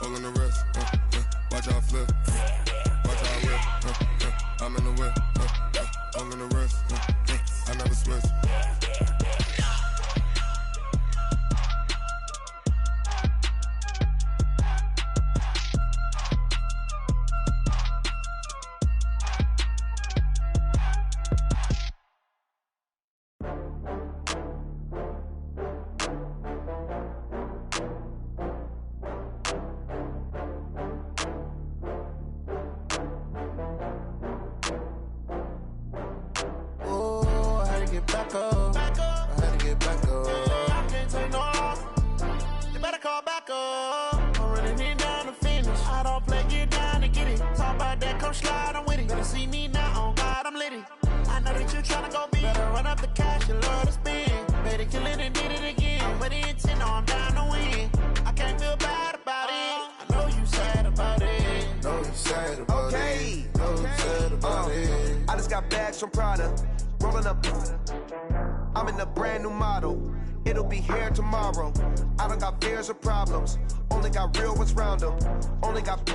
all in the wrist. Watch how I flip. Watch how I whip. I'm in the whip. All in the wrist. I never switch. Get back up. I had to get back up. I can't take no loss. You better call back up. I'm running it down to finish. I don't play, get down to get it. Talk about that, come slide, I'm with it. Better see me now, on God, I'm litty. I know that you tryna go big. Better run up the cash, you love to spend. Better kill it and did it again. But the intent, no, I'm down to win. I can't feel bad about it. I know you sad about it. Know you sad about it. Know you sad about it. I just got bags from Prada. Rolling up, I'm in a brand new model. It'll be here tomorrow. I don't got fears or problems. Only got real ones round them. Only got.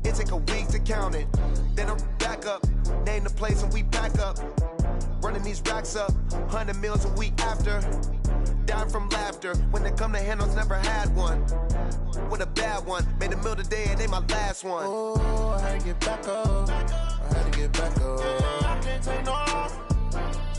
It take a week to count it. Then I'm back up. Name the place and we pack up. Running these racks up. 100 meals a week after. Down from laughter. When they come to handles, never had one. With a bad one. Made a meal today and they my last one. Oh, I had to get back up. I had to get back up. I can't take no loss.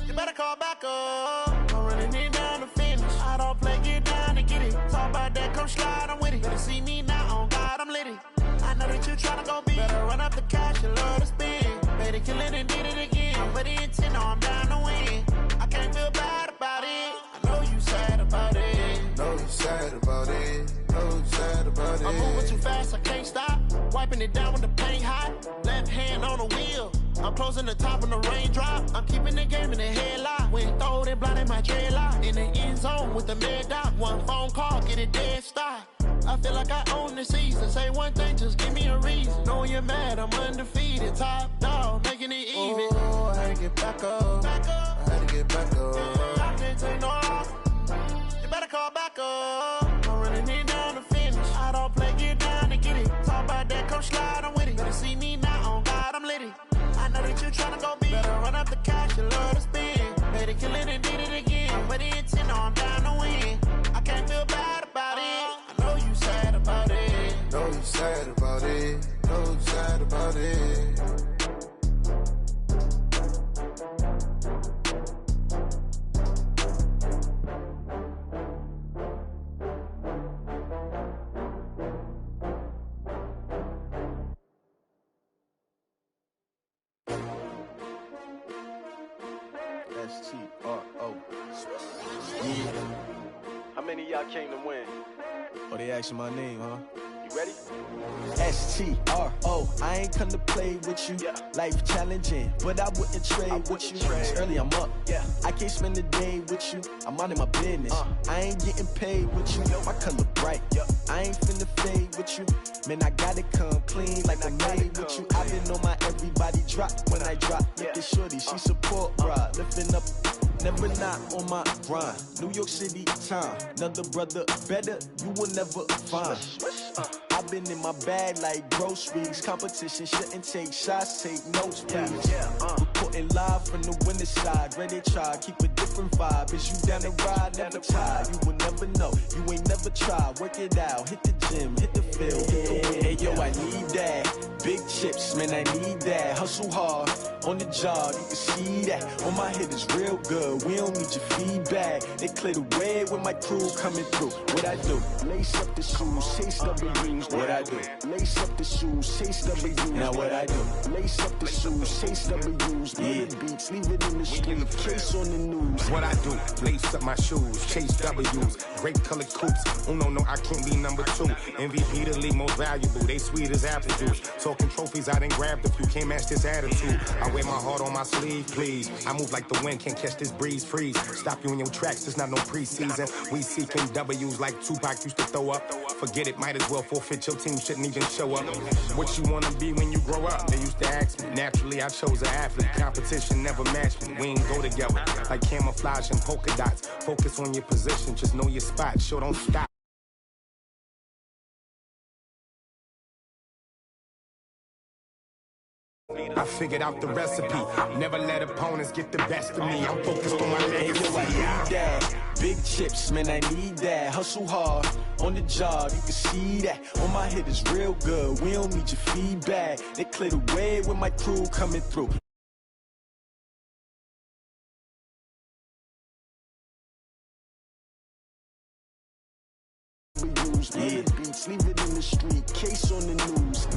You better call back up. I'm running it down to finish. I don't play, get down to get it. Talk about that, come slide, I'm with it. Better see me now, on God, I'm litty. I know that you tryna go big. Better run up the cash, you love to spend. Better kill it and did it again. But the intent, no, I'm down to win. I can't feel bad about it. I know you sad about it. Know you sad about it. Know you sad about it. I'm moving too fast, I can't stop. Wiping it down with the paint hot. Left hand on the wheel. I'm closing the top when the raindrop. I'm keeping the game in the headlock. When throw it blind in my dreadlock. In the end zone with the mad dot. One phone call, get it dead stop. I feel like I own the season. Say one thing, just give me a reason. Knowing you're mad, I'm undefeated. Top dog, making it even. Oh, I had to get back up. I had to get back up. I can't take no loss. You better call back up. I'm running it down to finish. I don't play, get down to get it. Talk about that, come slide, I'm with it. Better see me now, on God, I'm litty. I know that you tryna go big. Better run up the cash, you love to spend. Better kill it and did it again. But the intent, no, I'm down to win. I can't feel bad about it. I know you sad about it. Know you sad about it. Know you sad about it. S-T-R-O. Yeah. How many of y'all came to win? Oh, they asking my name, huh? You ready? S-T-R-O. I ain't come to play with you. Yeah. Life challenging, but I wouldn't trade with you. It's early, I'm up. Yeah. I can't spend the day with you. I'm minding my business. I ain't getting paid with you. My color bright. Yeah. I ain't finna fade with you. Man, I gotta come clean like I'm made with you. I've been on my everybody drop when I drop. Look at shorty, she support ride. Lifting up, never not on my grind. New York City time. Another brother better, you will never find. I've been in my bag like groceries. Competition shouldn't take shots, take notes, please. Reporting live from the winter side. Ready to try, keep a different vibe. Is you down the ride, never tired. You will never know, you ain't never tried. Work it out, hit the gym, hit the field, hit the wind. Hey yo, I need that. Big chips, man, I need that. Hustle hard, on the job, you can see that. On my head is real good, we don't need your feedback. They clear the way with my crew coming through. What I do? Lace up the shoes, chase W's. What I do? Lace up the shoes, chase W's. Now what I do? Lace up the shoes, chase W's. Yeah. Beats, leave it in the street, case on the news. What I do? Lace up my shoes, chase W's. Great colored coops. Oh no, I can't be number 2. MVP the league most valuable. They sweet as apple juice. Talking trophies, I done grabbed a few. Can't match this attitude. I wear my heart on my sleeve, please. I move like the wind, can't catch this breeze. Freeze. Stop you in your tracks. It's not no preseason. We seeking W's like Tupac used to throw up. Forget it, might as well forfeit. Your team shouldn't even show up. What you wanna be when you grow up? They used to ask me. Naturally, I chose an athlete. Competition never matched me. We ain't go together like camouflage and polka dots. Focus on your position, just know your spot. Sure, don't stop. I figured out the recipe. Never let opponents get the best of me. I'm focused on my legacy. Yo, I need that. Big chips, man, I need that. Hustle hard on the job, you can see that. On my head is real good. We don't need your feedback. They clear the way with my crew coming through. Yeah. Beats, leave it in the street, case on the news.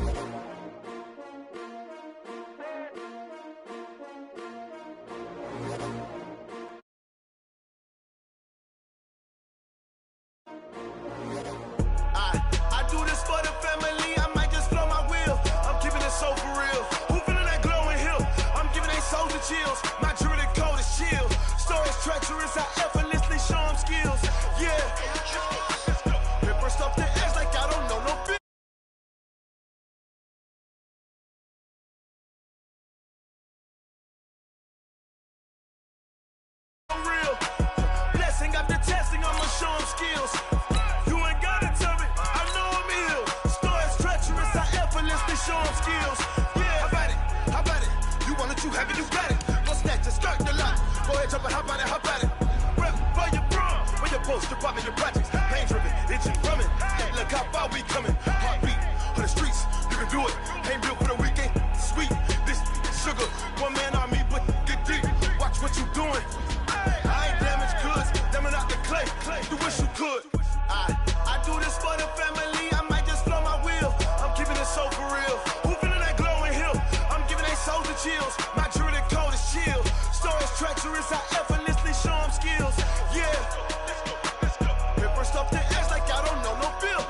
I do this for the family, I might just blow my wheel. I'm keeping it so for real. Who feeling that glowing hill? I'm giving they souls the chills. My jewelry cold is chill. Stories treacherous, I effortlessly show them skills. Yeah. Ripper stuff the edge like I don't know no bitch. Real. Blessing after testing, I'ma show them skills. You ain't gotta tell me, I know I'm ill. Stories treacherous, I effortlessly show them skills. Yeah, how about it? You want it, you have it, you got it. Go snatch it, start the lot. Go ahead, jump it, how about it? Rep for your bro, for your poster, popping your projects. Pain driven, itching, drumming. Look how far we coming. Heartbeat on the streets, you can do it. Ain't built for the weekend, sweet. This sugar, one man army, but get deep. Watch what you doing. I ain't damaged goods, damn it out the clay. You wish you could. I do this for the family, I might just blow my wheel. I'm keeping it so for real. Who feeling that glowing hill? I'm giving they souls the chills. My jewelry cold is chill. Stories treacherous, I effortlessly show them skills. Yeah. Ripper stuff the edge like I don't know no feel.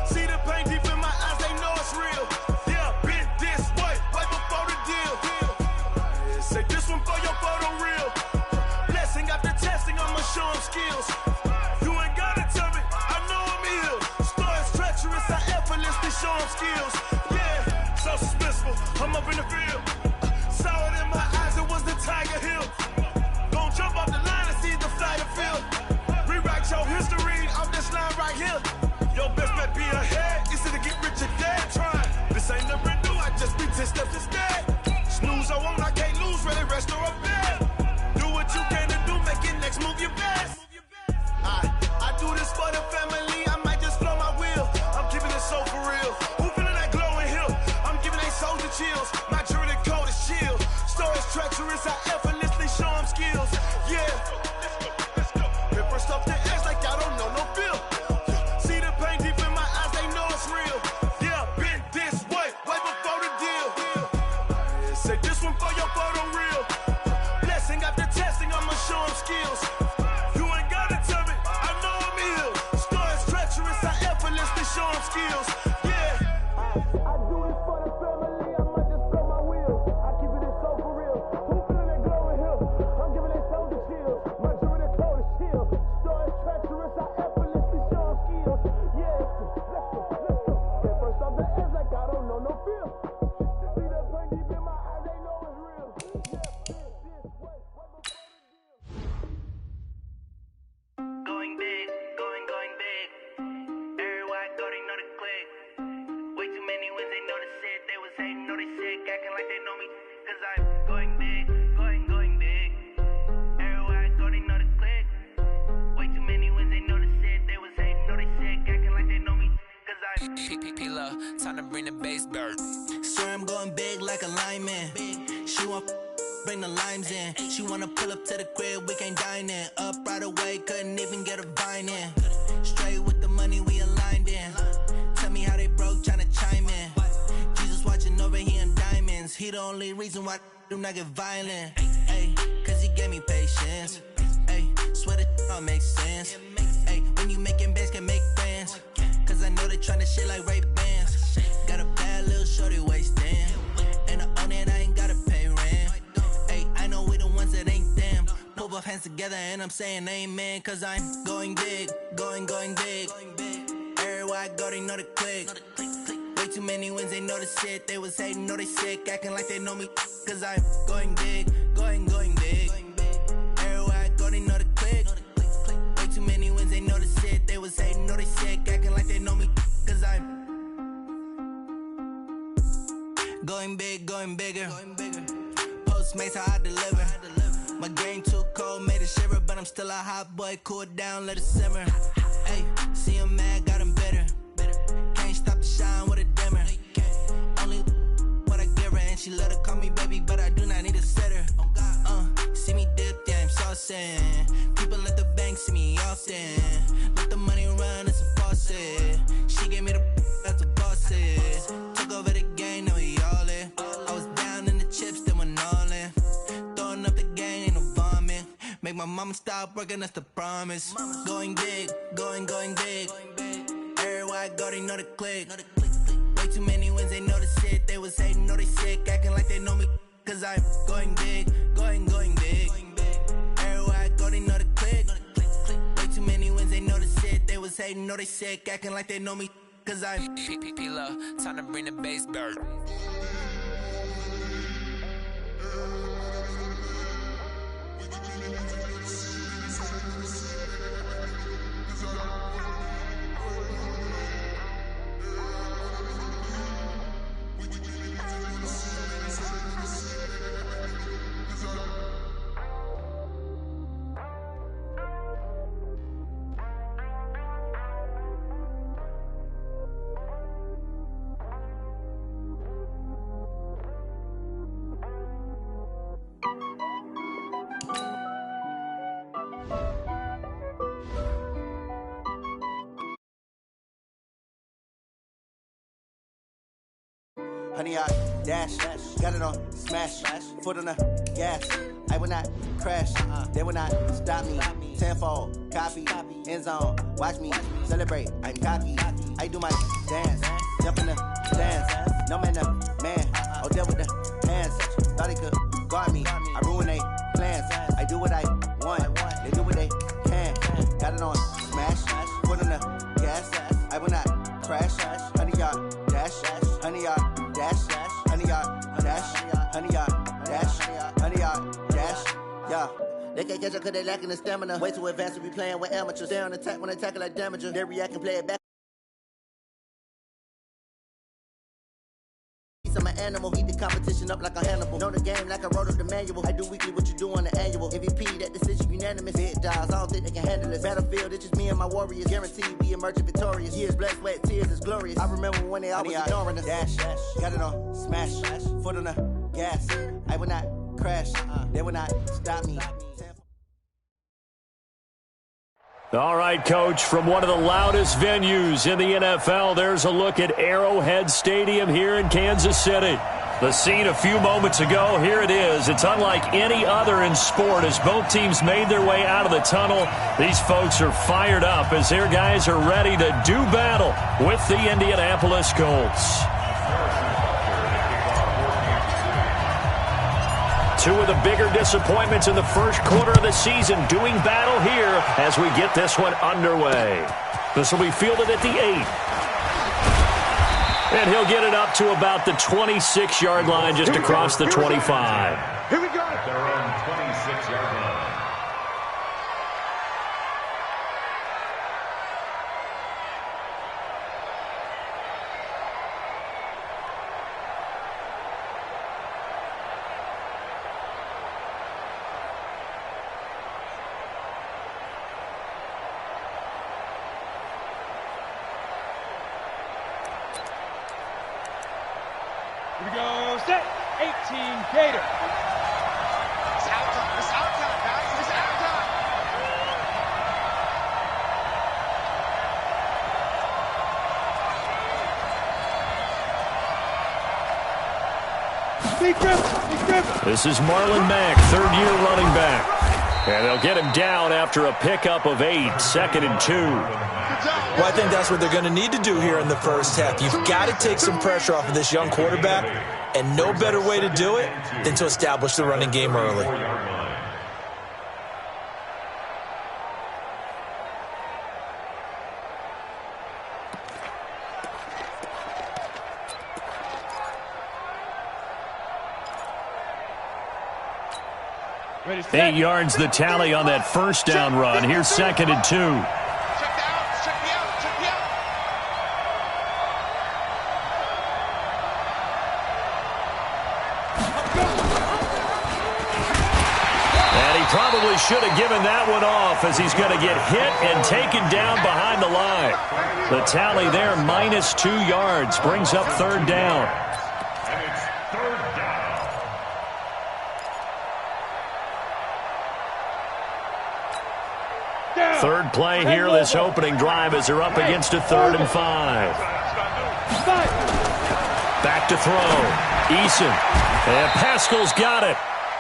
See the pain deep in my eyes, they know it's real. Yeah, been this way, right before the deal. Say this one for your photo real. Blessing after testing, I'ma show them skills. You ain't gotta tell me, I know I'm ill. Stories treacherous, I effortlessly show them skills. Yeah, so suspenseful, I'm up in the field. Saw it in my eyes, it was the Tiger Hill. Gon' jump off the line and see the fly the field. Rewrite your history off this line right here. Your best bet be ahead, easy to get rich or dead trying. This ain't never new, I just be 10 steps instead. Snooze I won't, I can't lose, ready, rest or up bed. Do what you can to do, make it next move your best. I do this for the family, I might just blow my wheel. I'm keeping it so for real. Who feeling that glowing hill? I'm giving they souls the chills. My jewelry cold is chill. Stories treacherous, I effortlessly show them skills. Yeah. Ripper stuff the edge like I don't know no feel. See the pain deep in my eyes, they know it's real. Yeah, been this way, way before the deal. Say this one for your photo real. Blessing after testing, I'ma show them skills. You ain't gotta tell me, I know I'm ill. Stories treacherous, I effortlessly show them skills. Yeah. I do this for the family, I might just blow my wheel. I keep it so for real. Who feeling that glowing hill? I'm giving they souls the chills. My jewelry cold is chill. Stories treacherous, I effortlessly show them skills. Yeah. Let's go. Get first off the edge like I don't know no feel. See the pain deep in my eyes, they know it's real. Yeah, this way, right before the deal. Going big, going big. Everywhere I go, they know the click. Way too many wins, they know the shit. They was hating, know they sick, acting like they know me. Cause I'm going big, going big. Everywhere I go, they know the click. Way too many wins, they know the shit. They was hating, know they sick, acting like they know me. Cause I'm P-P-P-Lo, time to bring the bass bird. Swear I'm going big like a lineman. She want bring the limes in. She wanna pull up to the crib, we can't dine in. Up right away, couldn't even get a vine in. Straight with the money we aligned in. Tell me how they broke, tryna chime in. Jesus watching over here in diamonds. He the only reason why do not get violent. Ay, cause he gave me patience. Ay, swear that all makes sense. Ay, when you making bands, can make friends. Cause I know they tryna shit like Ray-Bans. Got a bad little shorty wasting. And I own it, I ain't gotta pay rent. Ay, I know we the ones that ain't them. Pull both hands together and I'm saying amen. Cause I'm going big, going big. Everywhere I go, they know the click. Way too many wins, they know the shit. They was hating, know they sick, acting like they know me. Cause I'm going big, going big. Everywhere I go, they know the click. Way too many wins, they know the shit. They was hating, know they sick, acting like they know me. Cause I'm going big, going bigger. Postmates, how I deliver. My game too cold, made it shiver, but I'm still a hot boy. Cool it down, let it simmer. Hey, see him mad, got him bitter. Can't stop the shine with a dimmer. Only what I give her, and she let her call me baby, but I do not need a sitter. See me dip, yeah, I'm saucing. People at the bank see me often. Let the money run, it's a faucet. She gave me the that's a boss is. Took over the game, now we all in. I was down in the chips, then went all in. Throwing up the gang, ain't no vomit. Make my mama stop working, that's the promise. Going big, going big. Everywhere I go, they know the click. Way too many wins, they know the shit. They was hating, know they sick, acting like they know me. Cause I'm going big, going big. Everywhere I go, they know the click. Way too many wins, they know the shit. They was hating, know they sick, acting like they know me. Cause I'm P-P-P-Love, time to bring the bass bird. Honey, I dash, got it on smash, foot on the gas. I will not crash, they will not stop me. Tenfold, copy, end zone, watch me celebrate. I'm cocky, I do my dance, jump in the stands. No man, man, oh deal with the hands. Thought he could guard me, I ruin they plans. I do what I want, they do what they can. Got it on smash, foot on the gas. I will not crash, honey, y'all dash, honey, y'all. Dash, honey yard, dash, honey yard, dash, honey yard, dash, yeah. They can't catch up cause they lacking the stamina. Way too advanced to be playing with amateurs. Stay on attack when they tackle like damager. They react and play it back. I'm an animal, eat the competition up like a Hannibal. Know the game like I wrote up the manual. I do weekly what you do on the annual. MVP, that decision unanimous. Big dials, I don't think they can handle it. Battlefield, it's just me and my warriors. Guaranteed we emerge victorious. Years, blood, sweat, tears is glorious. I remember when they always ignoring us. Dash, got it on smash, foot on the gas. I will not crash, they will not stop me. All right, Coach, from one of the loudest venues in the NFL, there's a look at Arrowhead Stadium here in Kansas City. The scene a few moments ago, here it is. It's unlike any other in sport as both teams made their way out of the tunnel. These folks are fired up as their guys are ready to do battle with the Indianapolis Colts. Two of the bigger disappointments in the first quarter of the season doing battle here as we get this one underway. This will be fielded at the 8. And he'll get it up to about the 26-yard line just across the 25. Here we go. At their own 26-yard line. Here we go, set, 18, Gator. It's outtime, guys, it's outtime. This is Marlon Mack, third-year running back. And they'll get him down after a pickup of 8, 2nd and 2. Well, I think that's what they're going to need to do here in the first half. You've got to take some pressure off of this young quarterback, and no better way to do it than to establish the running game early. Ready, 8 yards the tally on that first down run. Here's 2nd and 2. Probably should have given that one off as he's going to get hit and taken down behind the line. The tally there, -2 yards, brings up 3rd down. And it's 3rd down. Third play here, this opening drive as they're up against a 3rd and 5. Back to throw. Eason. And Pascal's got it.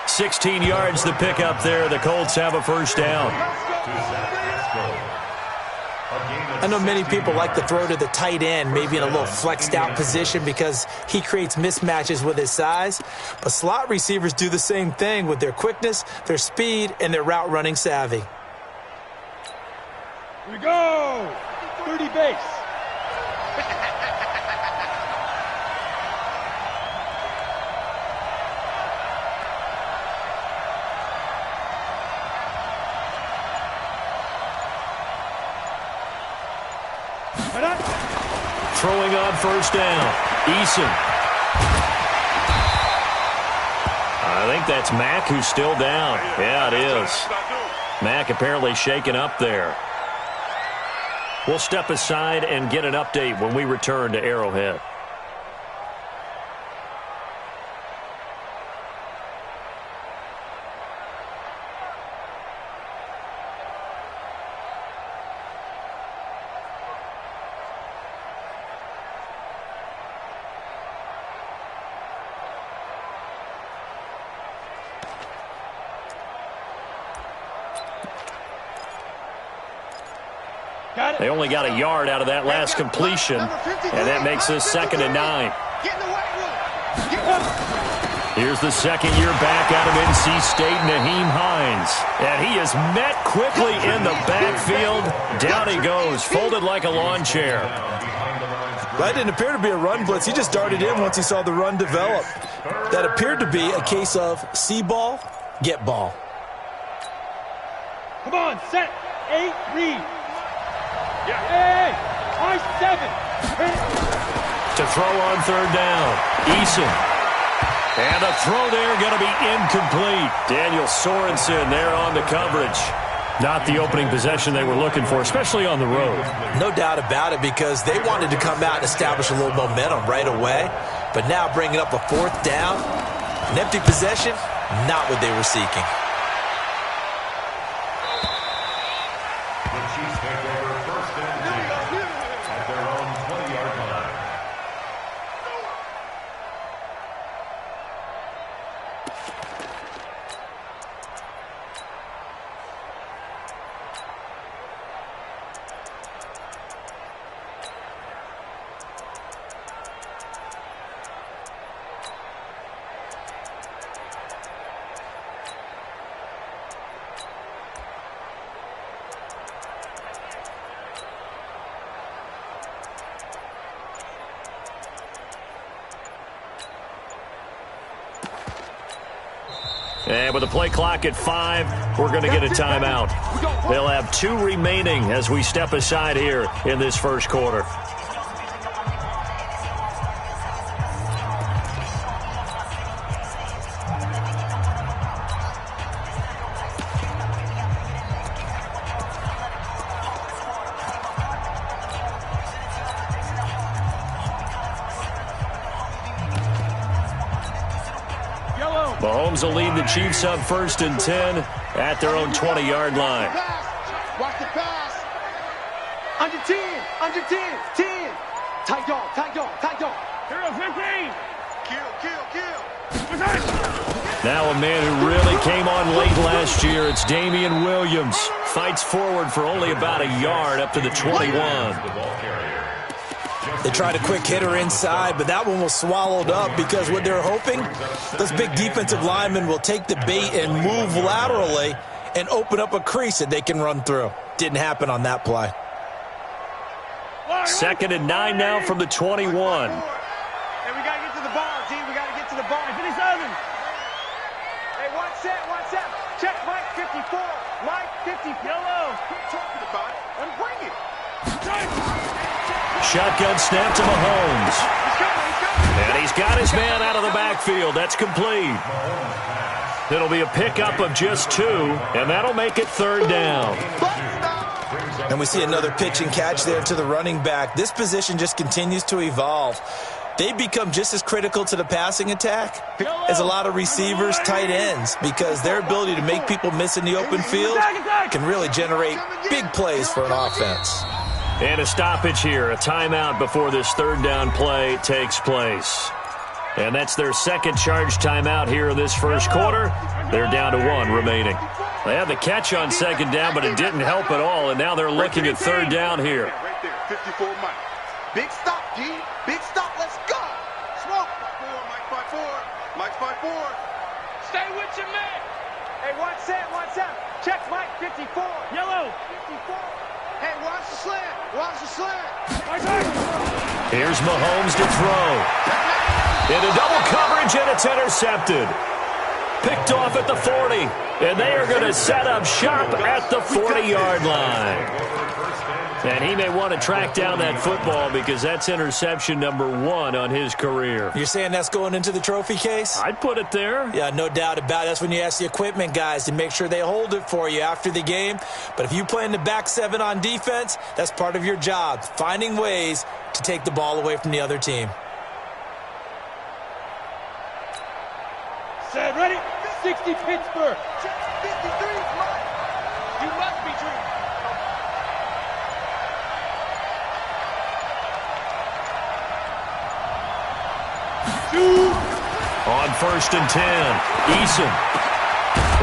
16 yards the pickup there. The Colts have a 1st down. I know many people like to throw to the tight end, maybe in a little flexed out position because he creates mismatches with his size. But slot receivers do the same thing with their quickness, their speed, and their route running savvy. Here we go! 30 base. Throwing on 1st down. Eason. I think that's Mack who's still down. Yeah, it is. Mack apparently shaken up there. We'll step aside and get an update when we return to Arrowhead. They only got a yard out of that last completion, and that makes this 2nd and 9. Here's the second-year back out of NC State, Nyheim Hines. And he is met quickly in the backfield. Down he goes, folded like a lawn chair. That didn't appear to be a run blitz. He just darted in once he saw the run develop. That appeared to be a case of see ball, get ball. Come on, set, 8, read. Hey, high 7. To throw on 3rd down. Eason. And a throw there going to be incomplete. Daniel Sorensen there on the coverage. Not the opening possession they were looking for, especially on the road. No doubt about it, because they wanted to come out and establish a little momentum right away. But now bringing up a 4th down, an empty possession, not what they were seeking. The Chiefs take over 1st and 10 at their own 20-yard line. And with the play clock at 5, we're going to get a timeout. They'll have 2 remaining as we step aside here in this first quarter. Mahomes will lead the Chiefs up 1st and 10 at their own 20-yard line. Watch the pass. Under 10, under 10, 10. Tight dog, tight dog, tight dog. Hero 15. Kill. Now a man who really came on late last year, it's Damian Williams. Fights forward for only about a yard up to the 21. They tried a quick hitter inside, but that one was swallowed up because what they're hoping, those big defensive linemen will take the bait and move laterally and open up a crease that they can run through. Didn't happen on that play. 2nd and 9 now from the 21. Hey, we got to get to the ball, G. We got to get to the ball. Finish Irvin. Hey, watch that. Check Mike 54. Mike 50. Yellow. Keep talking about it and bring it. Shotgun snap to Mahomes. And he's got his man out of the backfield. That's complete. It'll be a pickup of just 2, and that'll make it 3rd down. And we see another pitch and catch there to the running back. This position just continues to evolve. They become just as critical to the passing attack as a lot of receivers, tight ends, because their ability to make people miss in the open field can really generate big plays for an offense. And a stoppage here, a timeout before this 3rd down play takes place. And that's their second charge timeout here in this first quarter. They're down to 1 remaining. They had the catch on 2nd down, but it didn't help at all, and now they're looking at 3rd down here. Right there, 54 Mike. Big stop, G. Big stop. Let's go. Smoke. 4, Mike 5-4. Stay with your man. Hey, watch that. Check Mike 54. Yellow. 54. Hey, watch the slant. Here's Mahomes to throw. Into double coverage, and it's intercepted. Picked off at the 40, and they are going to set up shop at the 40-yard line. And he may want to track down that football because that's interception number 1 on his career. You're saying that's going into the trophy case? I'd put it there. Yeah, no doubt about it. That's when you ask the equipment guys to make sure they hold it for you after the game. But if you play in the back 7 on defense, that's part of your job, finding ways to take the ball away from the other team. Set, ready? 60 Pittsburgh. 53, Mike. You must be dreaming. On 1st and 10, Eason.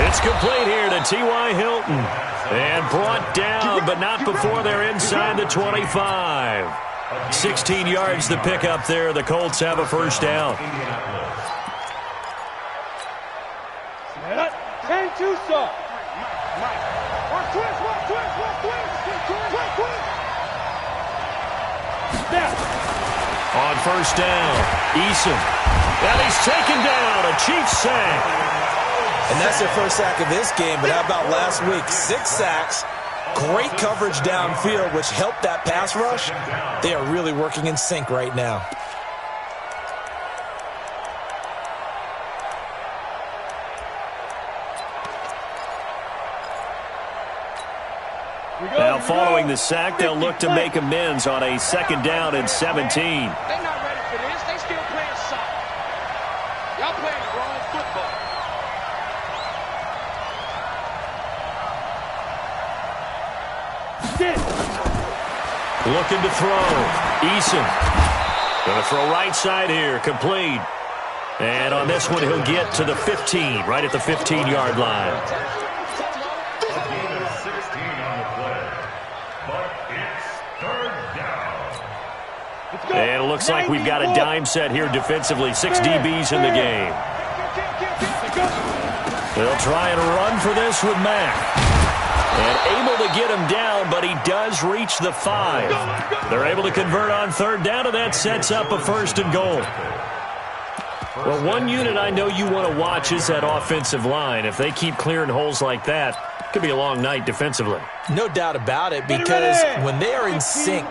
It's complete here to T.Y. Hilton. And brought down, but not before they're inside the 25. 16 yards to pick up there. The Colts have a 1st down. 10 Tucson. One twist. On 1st down, Eason. And he's taken down, a Chiefs sack. And that's their first sack of this game, but how about last week? 6 sacks, great coverage downfield, which helped that pass rush. They are really working in sync right now. Now following the sack, they'll look to make amends on a 2nd down and 17. They're not ready for this. They still playing soccer. Y'all playing the wrong football. Looking to throw. Eason. Going to throw right side here. Complete. And on this one, he'll get to the 15, right at the 15-yard line. And it looks like we've got a dime set here defensively. 6 DBs in the game. They'll try and run for this with Mack. And able to get him down, but he does reach the 5. They're able to convert on 3rd down, and that sets up a 1st and goal. Well, one unit I know you want to watch is that offensive line. If they keep clearing holes like that, it could be a long night defensively. No doubt about it, because when they are in sync,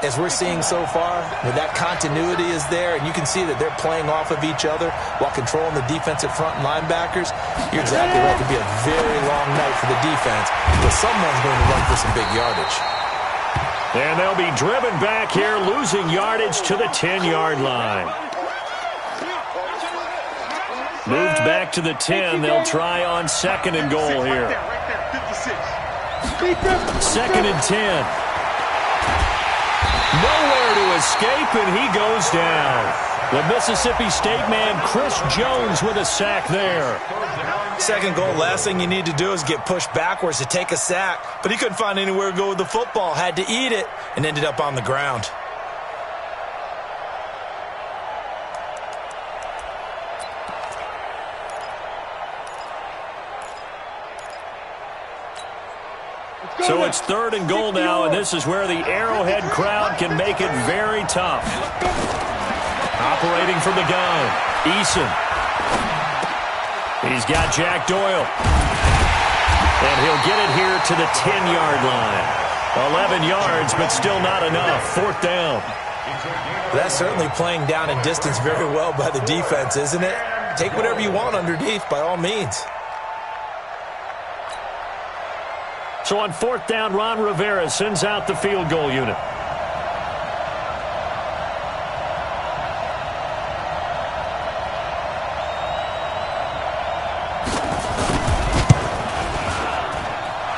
as we're seeing so far, when that continuity is there, and you can see that they're playing off of each other while controlling the defensive front and linebackers, you're exactly right. It could be a very long night for the defense, but someone's going to run for some big yardage. And they'll be driven back here, losing yardage to the 10-yard line. Moved back to the 10. They'll try on 2nd and goal here. 2nd and 10. Nowhere to escape, and he goes down. The Mississippi State man, Chris Jones, with a sack there. 2nd goal, last thing you need to do is get pushed backwards to take a sack. But he couldn't find anywhere to go with the football, had to eat it, and ended up on the ground. So it's 3rd and goal now, and this is where the Arrowhead crowd can make it very tough. Operating from the gun, Eason. He's got Jack Doyle. And he'll get it here to the 10-yard line. 11 yards, but still not enough. 4th down. That's certainly playing down in distance very well by the defense, isn't it? take whatever you want underneath, by all means. So on 4th down, Ron Rivera sends out the field goal unit.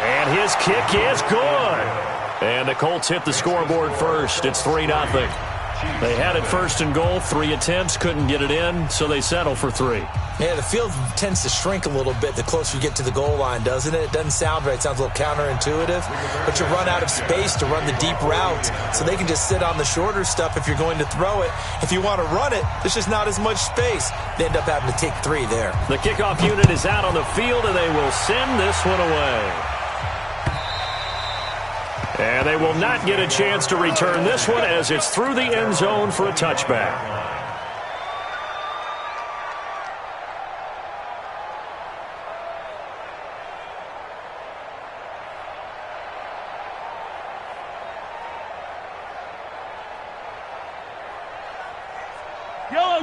And his kick is good. And the Colts hit the scoreboard first. It's 3-0. They had it 1st and goal, 3 attempts, couldn't get it in, so they settle for 3. Yeah, the field tends to shrink a little bit the closer you get to the goal line, doesn't it? It doesn't sound right. It sounds a little counterintuitive. But you run out of space to run the deep route, so they can just sit on the shorter stuff if you're going to throw it. If you want to run it, there's just not as much space. They end up having to take 3 there. The kickoff unit is out on the field, and they will send this one away. And they will not get a chance to return this one as it's through the end zone for a touchback.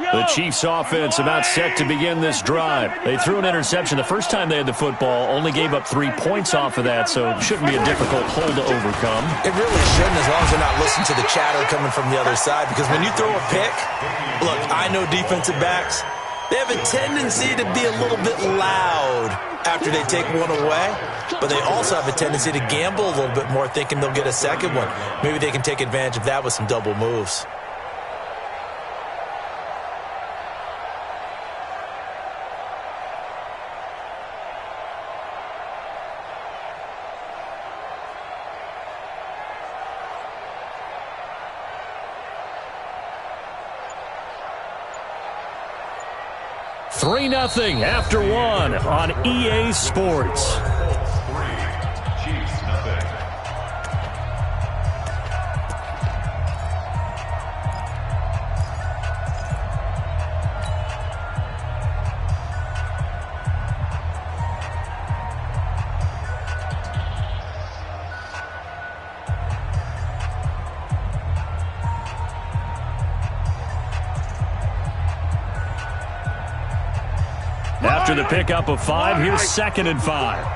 The Chiefs offense about set to begin this drive. They threw an interception the first time they had the football, only gave up 3 points off of that, so it shouldn't be a difficult hole to overcome. It really shouldn't, as long as they're not listening to the chatter coming from the other side, because when you throw a pick, look, I know defensive backs, they have a tendency to be a little bit loud after they take one away, but they also have a tendency to gamble a little bit more, thinking they'll get a second one. Maybe they can take advantage of that with some double moves. Three 3-0 after 1 on EA Sports. Chiefs, nothing. After the pickup of 5, here's 2nd and 5. Army.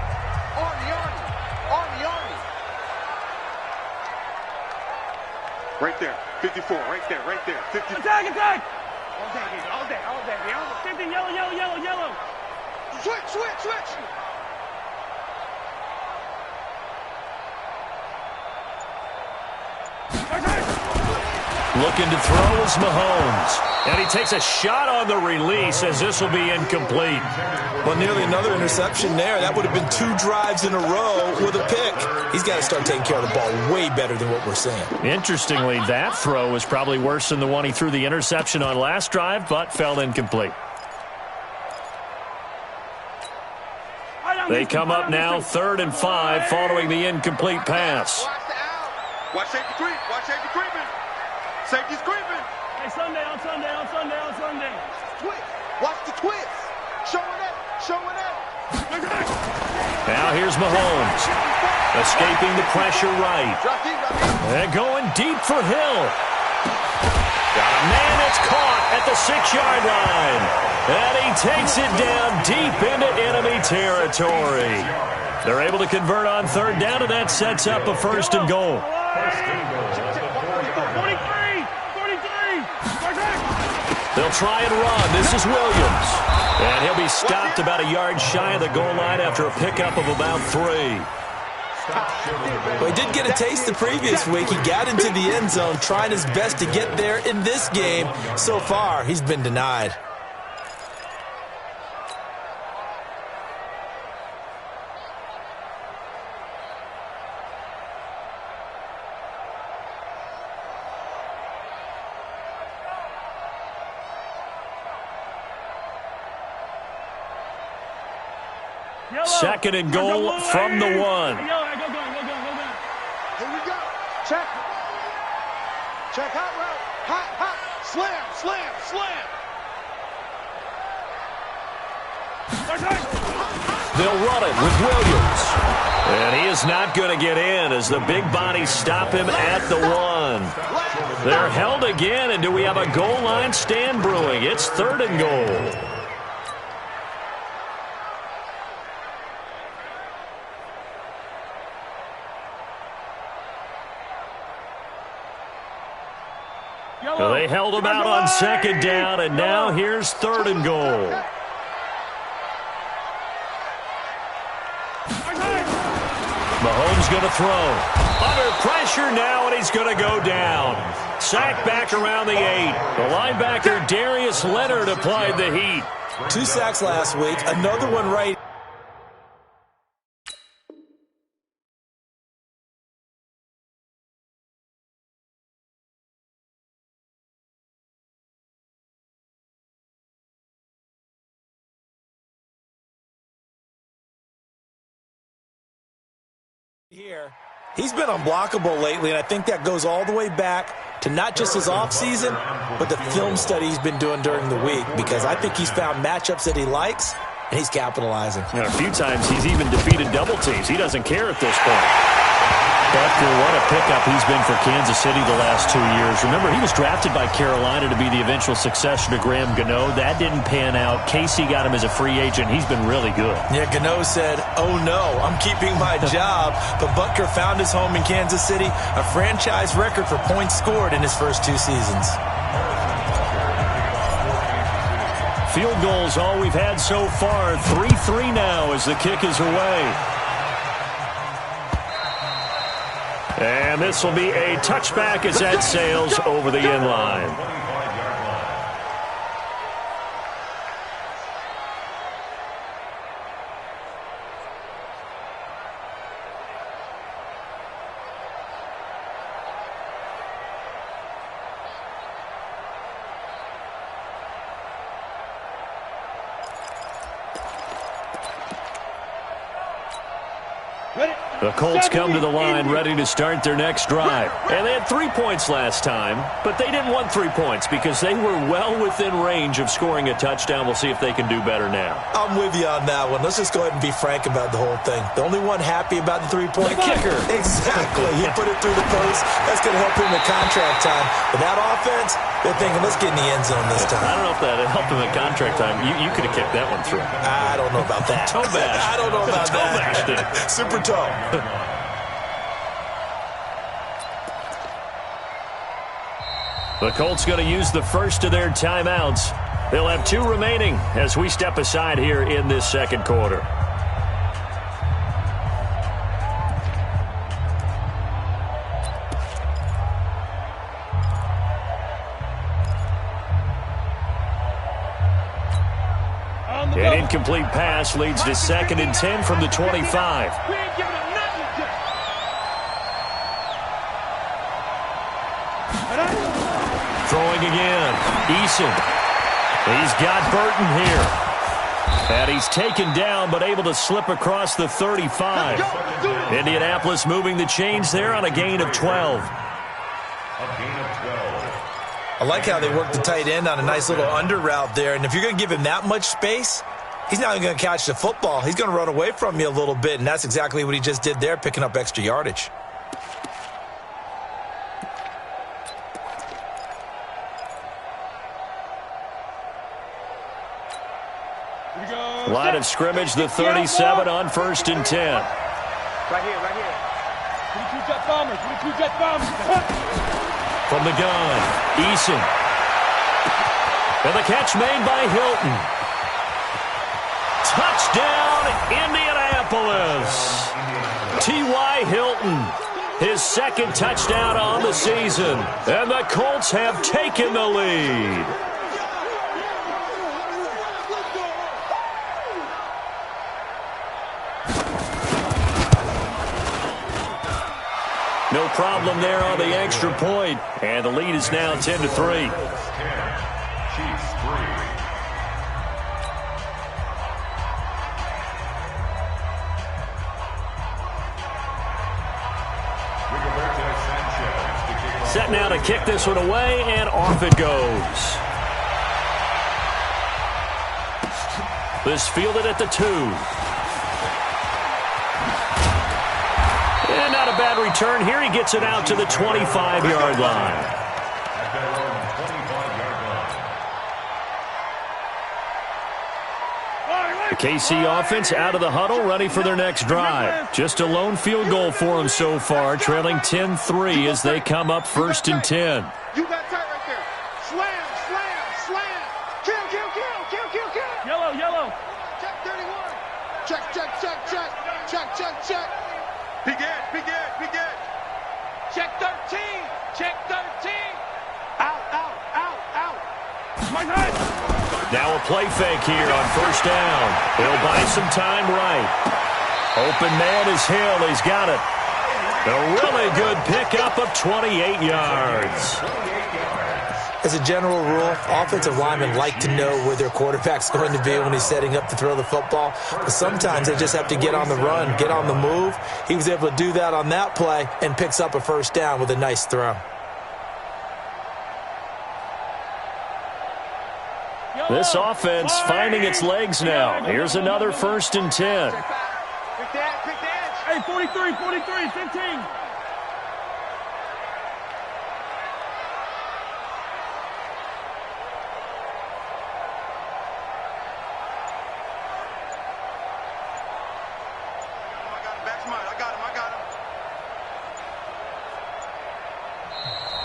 Right there, 54, right there, 50. Attack! All day. 50, yellow. Switch. Looking to throw is Mahomes. And he takes a shot on the release as this will be incomplete. Well, nearly another interception there. That would have been 2 drives in a row with a pick. He's got to start taking care of the ball way better than what we're seeing. Interestingly, that throw was probably worse than the one he threw the interception on last drive, but fell incomplete. They come up now 3rd and 5 following the incomplete pass. Watch safety creeping. Safety's creeping. Hey, Sunday. Twist. Watch the twist. Showing it. Now here's Mahomes. Escaping the pressure right. And going deep for Hill. Got a man that's caught at the 6-yard line. And he takes it down deep into enemy territory. They're able to convert on 3rd down, and that sets up a 1st and goal. They'll try and run. This is Williams. And he'll be stopped about a yard shy of the goal line after a pickup of about 3. Well, he did get a taste the previous week. He got into the end zone trying his best to get there in this game. So far, he's been denied. Second and goal from the 1. Here we go. Check. Hot route. Hot. Slam. They'll run it with Williams. And he is not going to get in as the big bodies stop him at the 1. They're held again, and do we have a goal line stand brewing? It's 3rd and goal. Well, they held him out on second down, and now here's 3rd and goal. Mahomes going to throw. Under pressure now, and he's going to go down. Sack back around the 8. The linebacker, Darius Leonard, applied the heat. 2 sacks last week, another one right here. He's been unblockable lately, and I think that goes all the way back to not just his offseason, but the film study he's been doing during the week, because I think he's found matchups that he likes, and he's capitalizing. A few times he's even defeated double teams. He doesn't care at this point. Butker, what a pickup he's been for Kansas City the last 2 years. Remember, he was drafted by Carolina to be the eventual successor to Graham Gano. That didn't pan out. Casey got him as a free agent. He's been really good. Yeah, Gano said, oh no, I'm keeping my job. But Butker found his home in Kansas City, a franchise record for points scored in his first 2 seasons. Field goals all we've had so far. 3-3 now as the kick is away. And this will be a touchback as that sails over the end line. The Colts come to the line ready to start their next drive. And they had 3 points last time, but they didn't want 3 points because they were well within range of scoring a touchdown. We'll see if they can do better now. I'm with you on that one. Let's just go ahead and be frank about the whole thing. The only one happy about the 3-point kicker. Exactly. He put it through the post. That's going to help him in contract time. But that offense, they're thinking, let's get in the end zone this time. I don't know if that helped him in contract time. You could have kicked that one through. I don't know about that. Toe bash. I don't know about toe bashed it. Super toe. The Colts going to use the first of their timeouts. They'll have 2 remaining as we step aside here in this second quarter. An incomplete pass leads to 2nd and 10 from the 25. Throwing again. Eason. He's got Burton here. And he's taken down but able to slip across the 35. Indianapolis moving the chains there on a gain of 12. I like how they work the tight end on a nice little under route there. And if you're going to give him that much space, he's not even going to catch the football. He's going to run away from you a little bit, and that's exactly what he just did there, picking up extra yardage. Line of scrimmage, the 37 on 1st and 10. Right here, right here. 22 jet bombers, 22 jet bombers. From the gun, Eason. And the catch made by Hilton. Touchdown, Indianapolis. T.Y. Hilton, his 2nd touchdown on the season. And the Colts have taken the lead. No problem there on the extra point. And the lead is now 10-3. Set now to kick this one away, and off it goes. This fielded at the 2. And not a bad return here. He gets it out to the 25-yard line. The KC offense out of the huddle, ready for their next drive. Just a lone field goal for them so far, trailing 10-3 as they come up 1st and 10. You got tight right there. check. Peek in, peek in, peek in. Check 13, check 13. Out, out, out, out. My head. Now a play fake here on first down. He'll buy some time right. Open man is Hill. He's got it. A really good pickup of 28 yards. As a general rule, offensive linemen like to know where their quarterback's going to be when he's setting up to throw the football. But sometimes they just have to get on the run, get on the move. He was able to do that on that play and picks up a first down with a nice throw. This offense finding its legs now. Here's another 1st and 10. Hey, 43, 43, 15.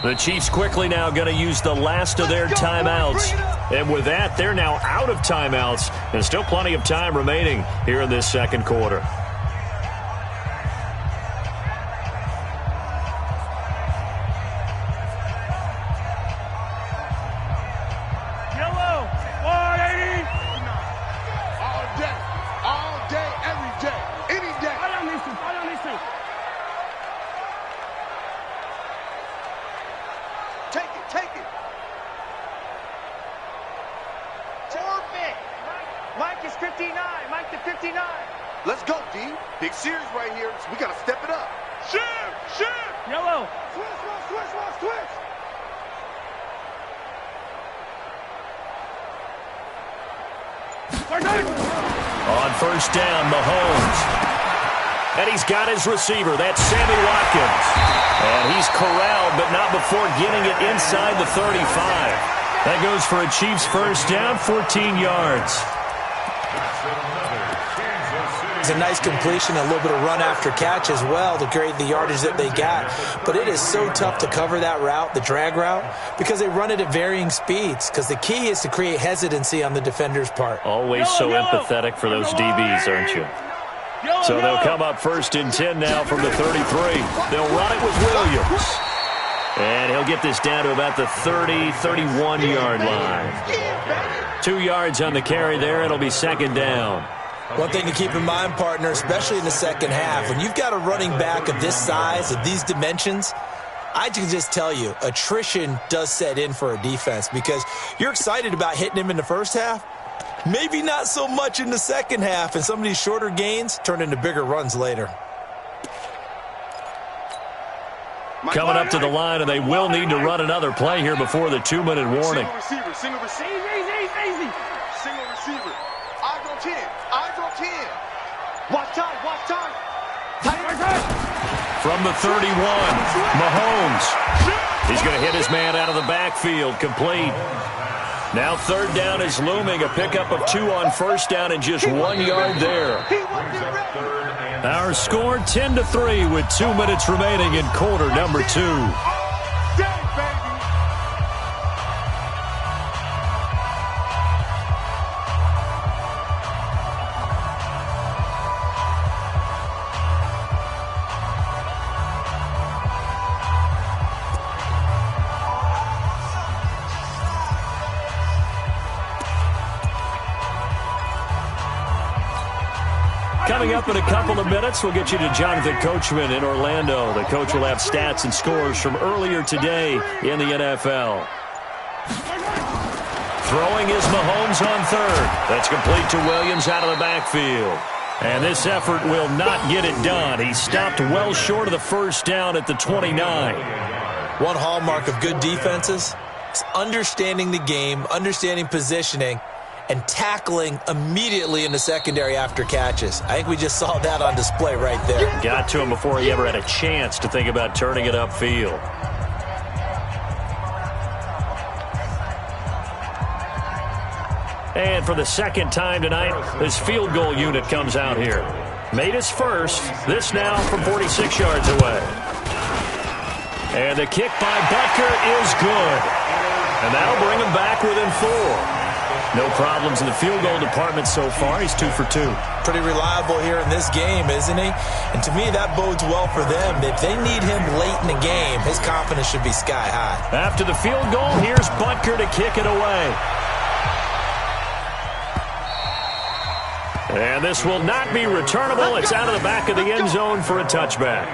The Chiefs quickly now going to use the last of their timeouts. And with that, they're now out of timeouts. And still plenty of time remaining here in this second quarter. Yellow, 180. All day, every day, any day. Fight on these two, fight on these two. Take it, take it. Forfeit. Mike is 59. Mike to 59. Let's go, D. Big series right here. So we got to step it up. Shift, shift. Yellow. Switch, switch, switch, switch. On first down, Mahomes. And he's got his receiver. That's Sammy Watkins. And he's corralled, but not before getting it inside the 35. That goes for a Chiefs first down, 14 yards. It's a nice completion, a little bit of run after catch as well to create the yardage that they got. But it is so tough to cover that route, the drag route, because they run it at varying speeds. Because the key is to create hesitancy on the defender's part. Always so empathetic for those DBs, aren't you? So they'll come up 1st and 10 now from the 33. They'll run it with Williams. And he'll get this down to about the 30, 31-yard line. 2 yards on the carry there. It'll be 2nd down. One thing to keep in mind, partner, especially in the second half, when you've got a running back of this size, of these dimensions, I can just tell you, attrition does set in for a defense because you're excited about hitting him in the first half. Maybe not so much in the second half, and some of these shorter gains turn into bigger runs later. Coming up to the line, and they will need to run another play here before the 2-minute warning. Single receiver, single receiver. Easy. Single receiver. Eyes on 10, eyes on 10. Watch time, watch time. From the 31, Mahomes. He's going to hit his man out of the backfield, complete. Now 3rd down is looming, a pickup of 2 on first down and just 1 yard there. Our score 10-3 with 2 minutes remaining in quarter number 2. Coming up in a couple of minutes, we'll get you to Jonathan Coachman in Orlando. The coach will have stats and scores from earlier today in the NFL. Throwing is Mahomes on 3rd. That's complete to Williams out of the backfield. And this effort will not get it done. He stopped well short of the first down at the 29. One hallmark of good defenses is understanding the game, understanding positioning, and tackling immediately in the secondary after catches. I think we just saw that on display right there. Got to him before he ever had a chance to think about turning it upfield. And for the second time tonight, this field goal unit comes out here. Made his first, this now from 46 yards away. And the kick by Butker is good. And that'll bring him back within 4. No problems in the field goal department so far. He's 2 for 2. Pretty reliable here in this game, isn't he? And to me, that bodes well for them. If they need him late in the game, his confidence should be sky high. After the field goal, here's Butker to kick it away. And this will not be returnable. It's out of the back of the end zone for a touchback.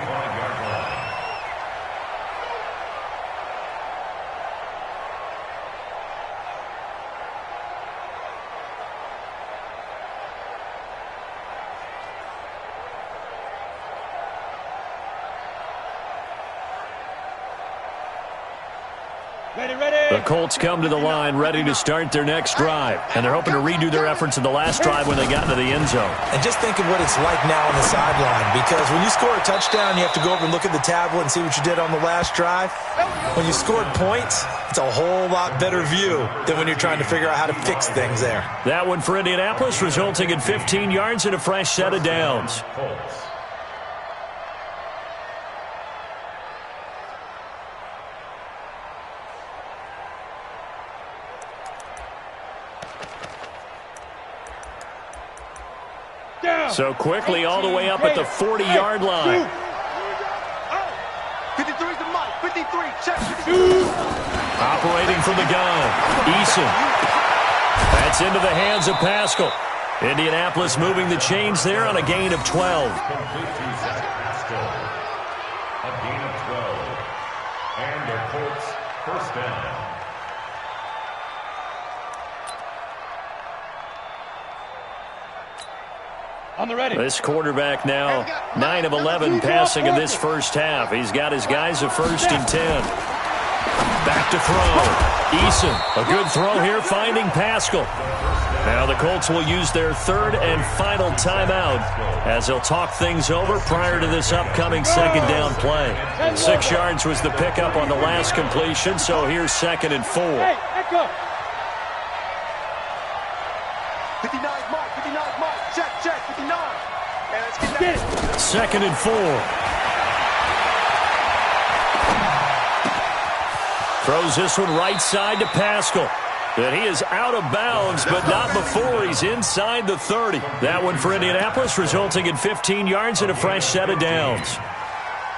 The Colts come to the line ready to start their next drive. And they're hoping to redo their efforts in the last drive when they got into the end zone. And just think of what it's like now on the sideline. Because when you score a touchdown, you have to go over and look at the tablet and see what you did on the last drive. When you scored points, it's a whole lot better view than when you're trying to figure out how to fix things there. That one for Indianapolis, resulting in 15 yards and a fresh set of downs. So quickly all the way up at the 40-yard line. 53's the mic. 53. Check. Operating from the gun. Eason. That's into the hands of Pascal. Indianapolis moving the chains there on a gain of 12. Complete to Zach Pascal. A gain of 12. And the Colts first down. On the ready. This quarterback now 9 of 11 passing in this first half. He's got his guys a 1st and 10. Back to throw. Eason, a good throw here, finding Pascal. Now the Colts will use their 3rd and final timeout as they'll talk things over prior to this upcoming 2nd down play. 6 yards was the pickup on the last completion, so here's 2nd and 4. Hey, echo. 59 mark. 59 mark. Check. 59. And let's get that. 2nd and 4. Throws this one right side to Pascal. And he is out of bounds, but not before he's inside the 30. That one for Indianapolis, resulting in 15 yards and a fresh set of downs.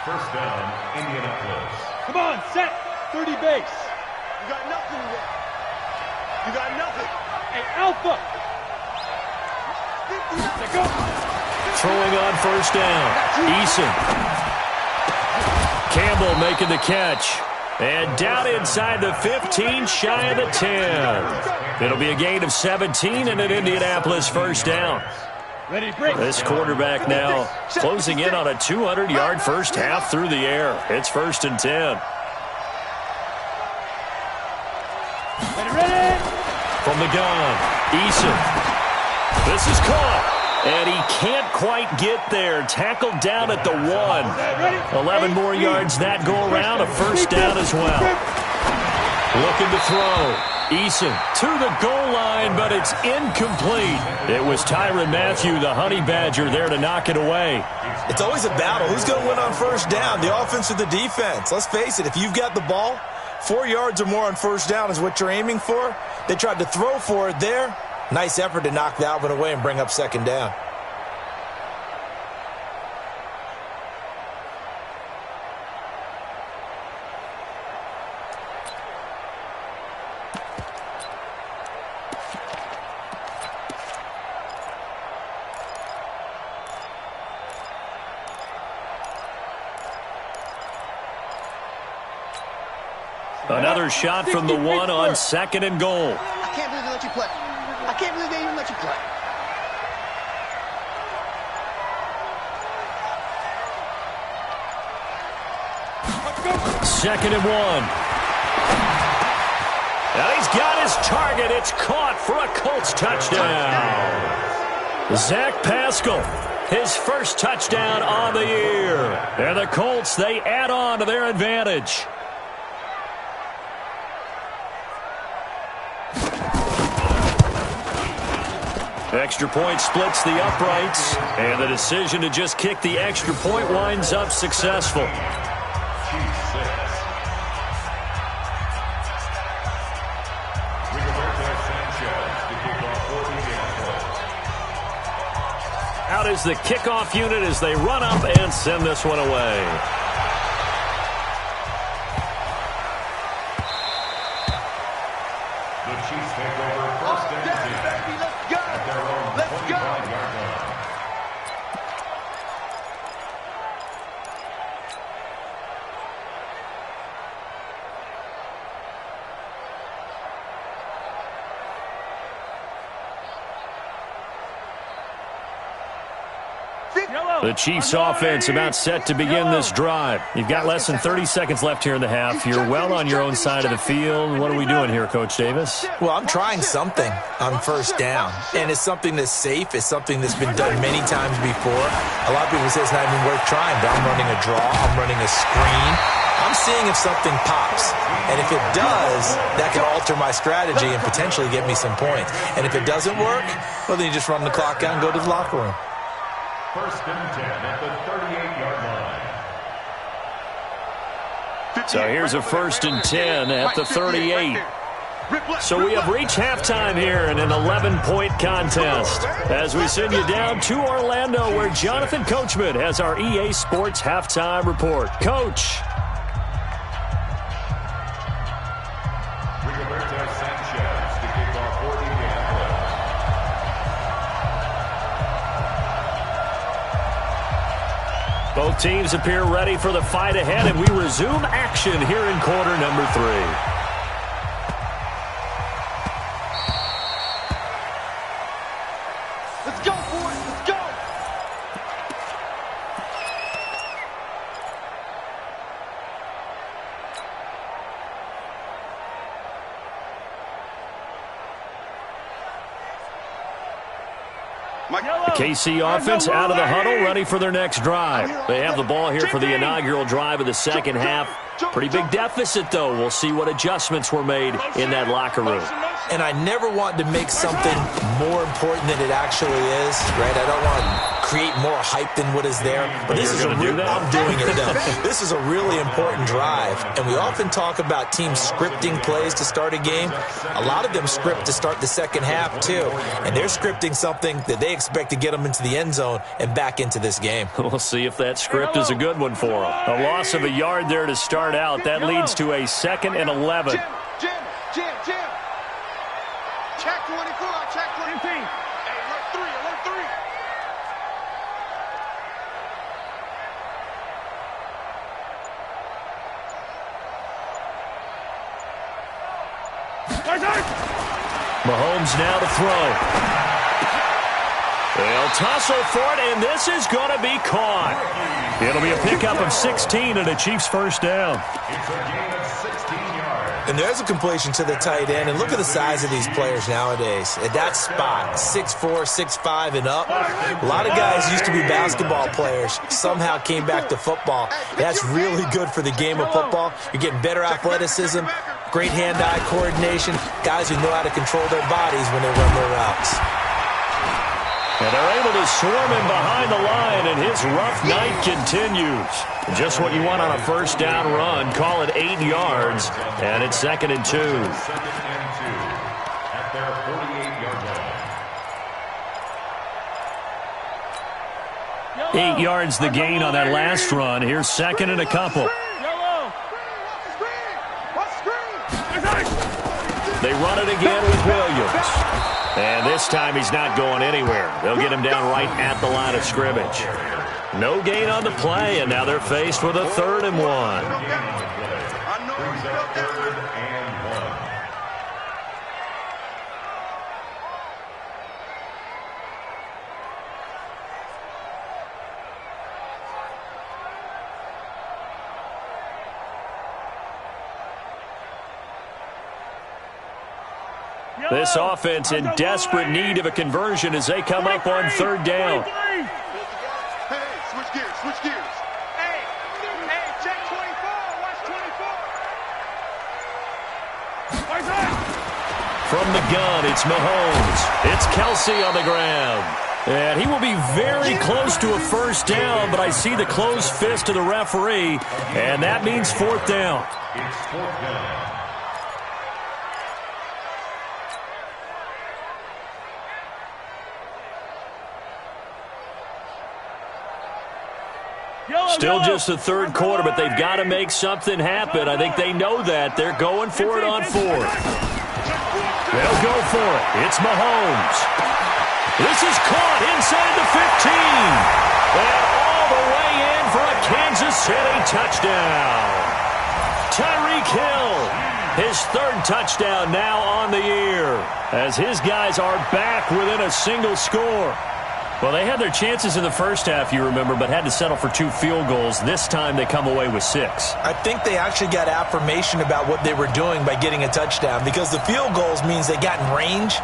First down, Indianapolis. Come on, set. 30 base. You got nothing there. You got nothing. Hey, Alpha. Throwing on 1st down. Eason. Campbell making the catch. And down inside the 15, shy of the 10. It'll be a gain of 17 and an Indianapolis 1st down. Ready, break. This quarterback now closing in on a 200-yard first half through the air. It's 1st and 10. Ready. From the gun, Eason. This is caught. And he can't quite get there. Tackled down at the 1. 11 more yards that go around. A 1st down as well. Looking to throw. Eason to the goal line, but it's incomplete. It was Tyrann Mathieu, the Honey Badger, there to knock it away. It's always a battle. Who's going to win on 1st down, the offense or the defense? Let's face it, if you've got the ball, 4 yards or more on 1st down is what you're aiming for. They tried to throw for it there. Nice effort to knock that one away and bring up 2nd down. Another shot from the 1 on 2nd and goal. I can't believe they let you play. I can't believe they even let you play. Second and 1. Now he's got his target. It's caught for a Colts touchdown. Zach Pascal, his first touchdown on the year. And the Colts, they add on to their advantage. Extra point splits the uprights, and the decision to just kick the extra point winds up successful. Rigoberto Sanchez is the kickoff unit as they run up and send this one away. The Chiefs take over first and 10 at their own 25-yard line. The Chiefs offense about set to begin this drive. You've got less than 30 seconds left here in the half. You're well on your own side of the field. What are we doing here, Coach Davis? Well, I'm trying something on first down, and it's something that's safe. It's something that's been done many times before. A lot of people say it's not even worth trying, but I'm running a draw. I'm running a screen. I'm seeing if something pops, and if it does, that can alter my strategy and potentially get me some points. And if it doesn't work, well, then you just run the clock out and go to the locker room. First and 10 at the 38-yard line. So here's a first and 10 at the 38. So we have reached halftime here in an 11-point contest as we send you down to Orlando where Jonathan Coachman has our EA Sports Halftime Report. Coach. Rigoberto Sanchez to kick off for Indianapolis. Both teams appear ready for the fight ahead, and we resume action here in quarter number 3. Let's go, boys. Let's go. The KC offense out of the huddle, ready for their next drive. They have the ball here for the inaugural drive of the second half. Pretty big deficit, though. We'll see what adjustments were made in that locker room. And I never want to make something more important than it actually is, right? I don't want to create more hype than what is there. But this is I'm doing it, though. This is a really important drive. And we often talk about teams scripting plays to start a game. A lot of them script to start the second half, too. And they're scripting something that they expect to get them into the end zone and back into this game. We'll see if that script is a good one for them. A loss of a yard there to start out. That leads to a 2nd and 11. Jim. Check 24, check 15. Hey, alert 3, alert 3. Mahomes now to throw. They'll tussle for it, and this is going to be caught. It'll be a pickup of 16 and a Chiefs first down. It's a gain of 16 yards. And there's a completion to the tight end. And look at the size of these players nowadays. At that spot, 6'4", 6'5", and up. A lot of guys used to be basketball players. Somehow came back to football. That's really good for the game of football. You're getting better athleticism, great hand-eye coordination, guys who know how to control their bodies when they run their routes. And they're able to swarm him behind the line, and his rough night continues. Just what you want on a first down run. Call it 8 yards, and it's 2nd and 2. 2nd and 2 at their 48-yard line. 8 yards the gain on that last run. Here's 2nd and a couple. They run it again with Williams. And this time he's not going anywhere. They'll get him down right at the line of scrimmage. No gain on the play, and now they're faced with a 3rd and 1. Brings up 3rd and 1. This offense in desperate need of a conversion as they come up on 3rd down. Hey, switch gears. Hey, check 24, watch 24. From the gun, it's Mahomes. It's Kelsey on the ground. And he will be very close to a first down, but I see the closed fist of the referee, and that means 4th down. It's 4th down. Still just the third quarter, but they've got to make something happen. I think they know that. They're going for it on fourth. They'll go for it. It's Mahomes. This is caught inside the 15. And all the way in for a Kansas City touchdown. Tyreek Hill, his third touchdown now on the year, as his guys are back within a single score. Well, they had their chances in the first half, you remember, but had to settle for 2 field goals. This time they come away with 6. I think they actually got affirmation about what they were doing by getting a touchdown, because the field goals means they got in range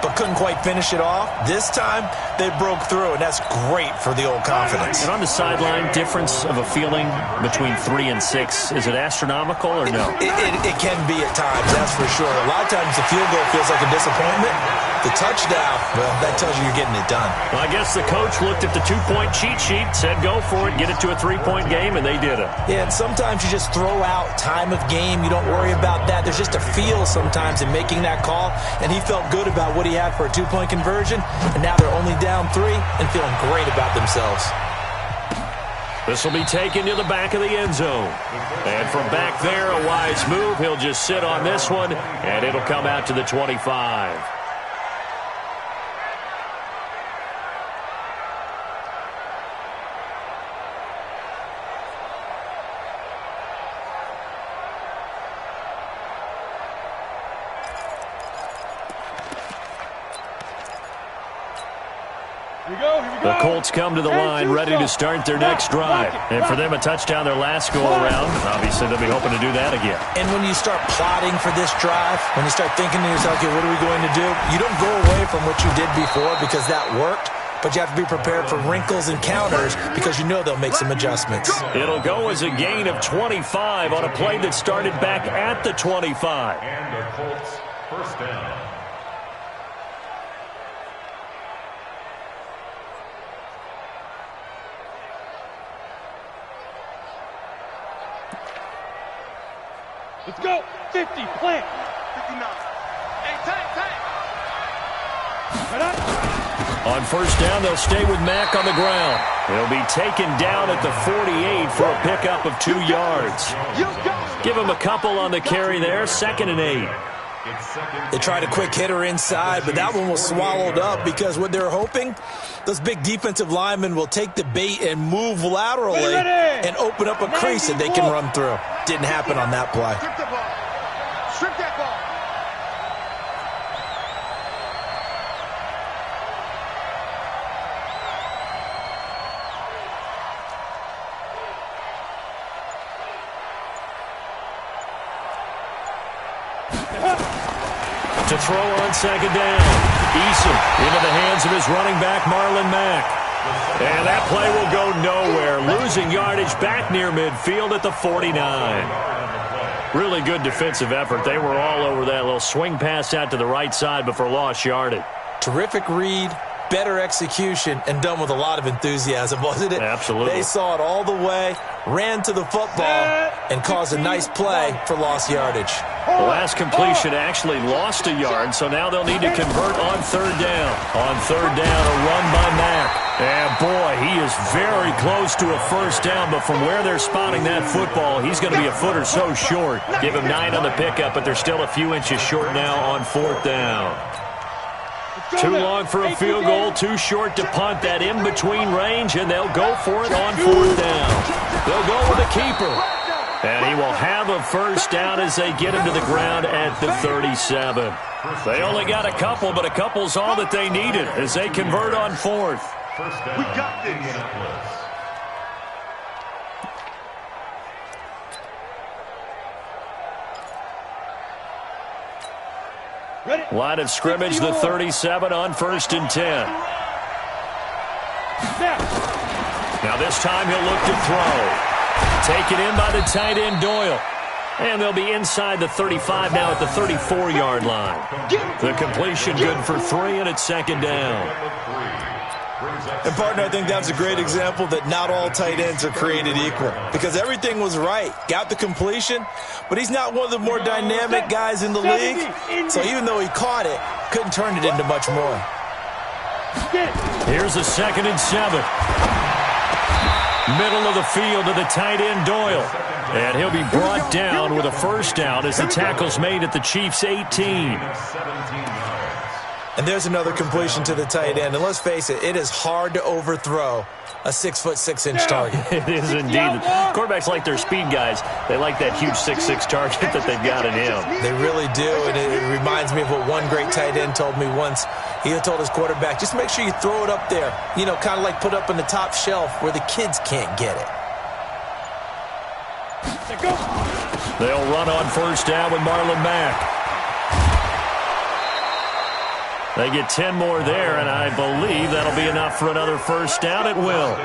but couldn't quite finish it off. This time, they broke through, and that's great for the old confidence. And on the sideline, difference of a feeling between 3 and 6, is it astronomical or no? It can be at times, that's for sure. A lot of times the field goal feels like a disappointment. The touchdown, well, that tells you you're getting it done. Well, I guess the coach looked at the 2-point cheat sheet, said go for it, get it to a 3-point game, and they did it. Yeah, and sometimes you just throw out time of game. You don't worry about that. There's just a feel sometimes in making that call, and he felt good about what he had for a 2-point conversion, and now they're only down 3 and feeling great about themselves. This will be taken to the back of the end zone. And from back there, a wise move. He'll just sit on this one, and it'll come out to the 25. The Colts come to the line ready to start their next drive. And for them, a touchdown their last go-around. Obviously, they'll be hoping to do that again. And when you start plotting for this drive, when you start thinking to yourself, okay, what are we going to do? You don't go away from what you did before because that worked. But you have to be prepared for wrinkles and counters because you know they'll make some adjustments. It'll go as a gain of 25 on a play that started back at the 25. And the Colts first down. Let's go. 50, plant. 59. Hey, tight. On first down, they'll stay with Mack on the ground. He'll be taken down at the 48 for a pickup of 2 yards. Give him a couple on the carry there. 2nd and 8. They tried a quick hitter inside, but that one was swallowed up because what they're hoping, those big defensive linemen will take the bait and move laterally and open up a crease that they can run through. Didn't happen on that play. Strip the ball. Strip that ball. To throw on 2nd down. Eason into the hands of his running back, Marlon Mack. And that play will go nowhere. Losing yardage back near midfield at the 49. Really good defensive effort. They were all over that little swing pass out to the right side before lost yardage. Terrific read, better execution, and done with a lot of enthusiasm, wasn't it? Absolutely. They saw it all the way, ran to the football, and caused a nice play for lost yardage. The last completion actually lost a yard, so now they'll need to convert on 3rd down. On 3rd down, a run by Mack. And boy, he is very close to a first down, but from where they're spotting that football, he's going to be a foot or so short. Give him 9 on the pickup, but they're still a few inches short now on 4th down. Too long for a field goal, too short to punt. That in-between range, and they'll go for it on 4th down. They'll go with a keeper. And he will have a first down as they get him to the ground at the 37. They only got a couple, but a couple's all that they needed as they convert on 4th. First down. We got this. Line of scrimmage, the 37 on 1st and 10. Now this time he'll look to throw. Taken in by the tight end, Doyle. And they'll be inside the 35 now at the 34-yard line. The completion good for 3, and it's 2nd down. And, partner, I think that's a great example that not all tight ends are created equal because everything was right. Got the completion, but he's not one of the more dynamic guys in the league. So even though he caught it, couldn't turn it into much more. Here's a 2nd and 7. Middle of the field to the tight end, Doyle. And he'll be brought down with a first down as the tackle's made at the Chiefs' 18. And there's another completion to the tight end. And let's face it, it is hard to overthrow a 6'6" target. It is indeed. Quarterbacks like their speed guys. They like that huge 6'6" target that they've got in him. They really do, and it reminds me of what one great tight end told me once. He had told his quarterback, just make sure you throw it up there, you know, kind of like put up on the top shelf where the kids can't get it. They'll run on first down with Marlon Mack. They get 10 more there, and I believe that'll be enough for another first down. It will.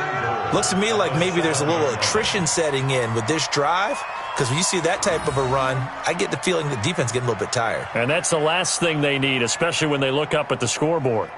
Looks to me like maybe there's a little attrition setting in with this drive, because when you see that type of a run, I get the feeling the defense getting a little bit tired. And that's the last thing they need, especially when they look up at the scoreboard.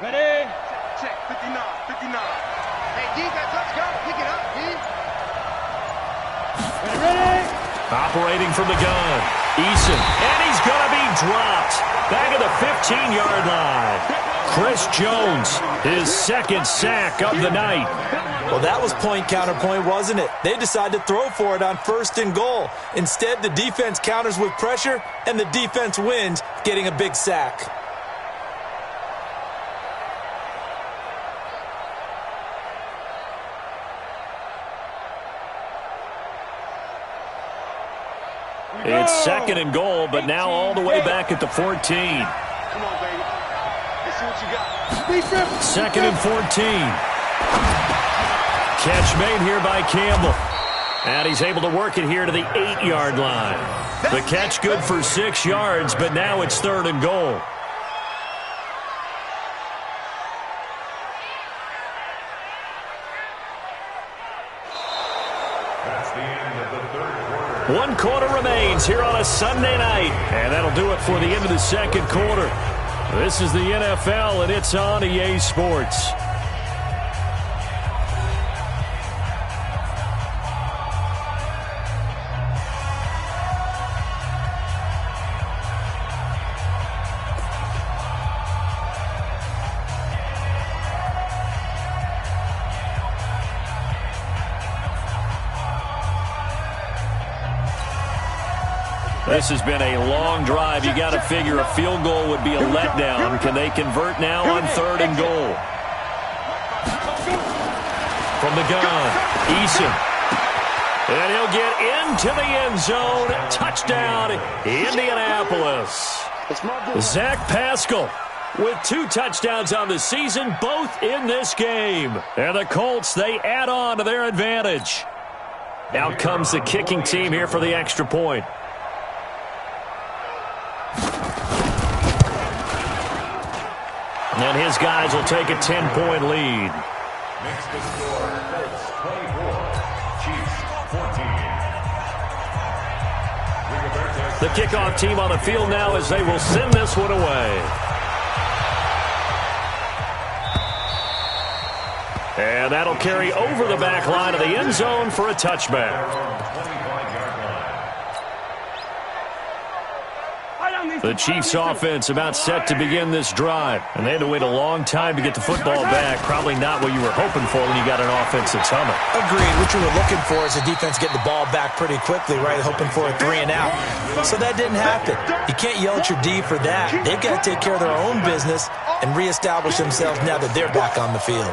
Ready? Check, 59, 59. Hey, defense, let's go. Pick it up, D. Ready? Operating from the gun. Eason. And he's going to be dropped. Back at the 15-yard line. Chris Jones, his second sack of the night. Well, that was point counterpoint, wasn't it? They decided to throw for it on 1st and goal. Instead, the defense counters with pressure, and the defense wins, getting a big sack. It's 2nd and goal, but now all the way back at the 14. Come on, baby. Let's see what you got. 2nd and 14. Catch made here by Campbell. And he's able to work it here to the 8-yard line. The catch good for 6 yards, but now it's 3rd and goal. That's the end of the 3rd quarter. 1 quarter remains here on a Sunday night. And that'll do it for the end of the 2nd quarter. This is the NFL, and it's on EA Sports. This has been a long drive. You got to figure a field goal would be a letdown. Can they convert now on 3rd and goal? From the gun, Eason. And he'll get into the end zone. Touchdown, Indianapolis. Zach Pascal with 2 touchdowns on the season, both in this game. And the Colts, they add on to their advantage. Out comes the kicking team here for the extra point. And his guys will take a 10-point lead. Makes the score Colts 24, Chiefs 14. The kickoff team on the field now as they will send this one away. And that'll carry over the back line of the end zone for a touchback. The Chiefs offense about set to begin this drive. And they had to wait a long time to get the football back. Probably not what you were hoping for when you got an offense that's humming. Agreed. What you were looking for is the defense getting the ball back pretty quickly, right? Hoping for a 3 and out. So that didn't happen. You can't yell at your D for that. They've got to take care of their own business and reestablish themselves now that they're back on the field.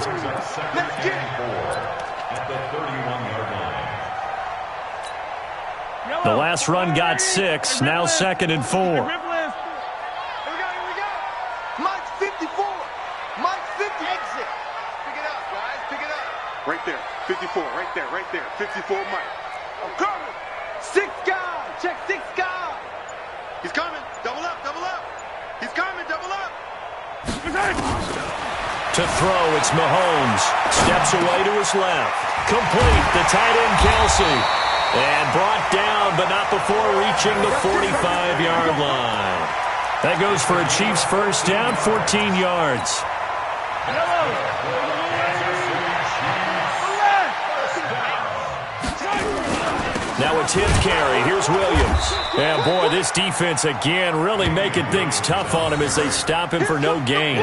The last run got 6. Now 2nd and 4. Mike 54. Mike 50. Exit. Pick it up, guys. Pick it up. Right there. 54. Right there. Right there. 54 Mike. I'm coming. 6 guys. Check 6 guys. He's coming. Double up. Double up. He's coming. Double up. To To throw, it's Mahomes. Steps away to his left. Complete, the tight end Kelsey. And brought down, but not before reaching the 45-yard line. That goes for a Chiefs first down, 14 yards. Now a 10th carry. Here's Williams. And, boy, this defense again really making things tough on him as they stop him for no gain.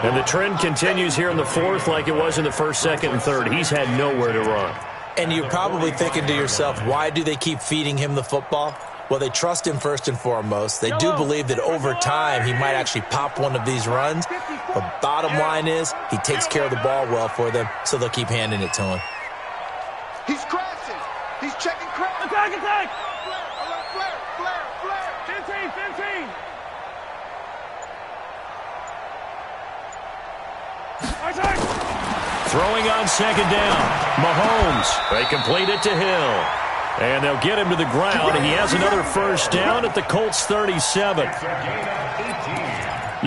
And the trend continues here in the fourth like it was in the first, second, and third. He's had nowhere to run. And you're probably thinking to yourself, why do they keep feeding him the football? Well, they trust him first and foremost. They do believe that over time he might actually pop one of these runs. But bottom line is he takes care of the ball well for them, so they'll keep handing it to him. He's crashing. He's checking crash. Attack, attack. Flare. 15. Throwing on second down. Mahomes. They complete it to Hill. And they'll get him to the ground. He has another first down at the Colts 37.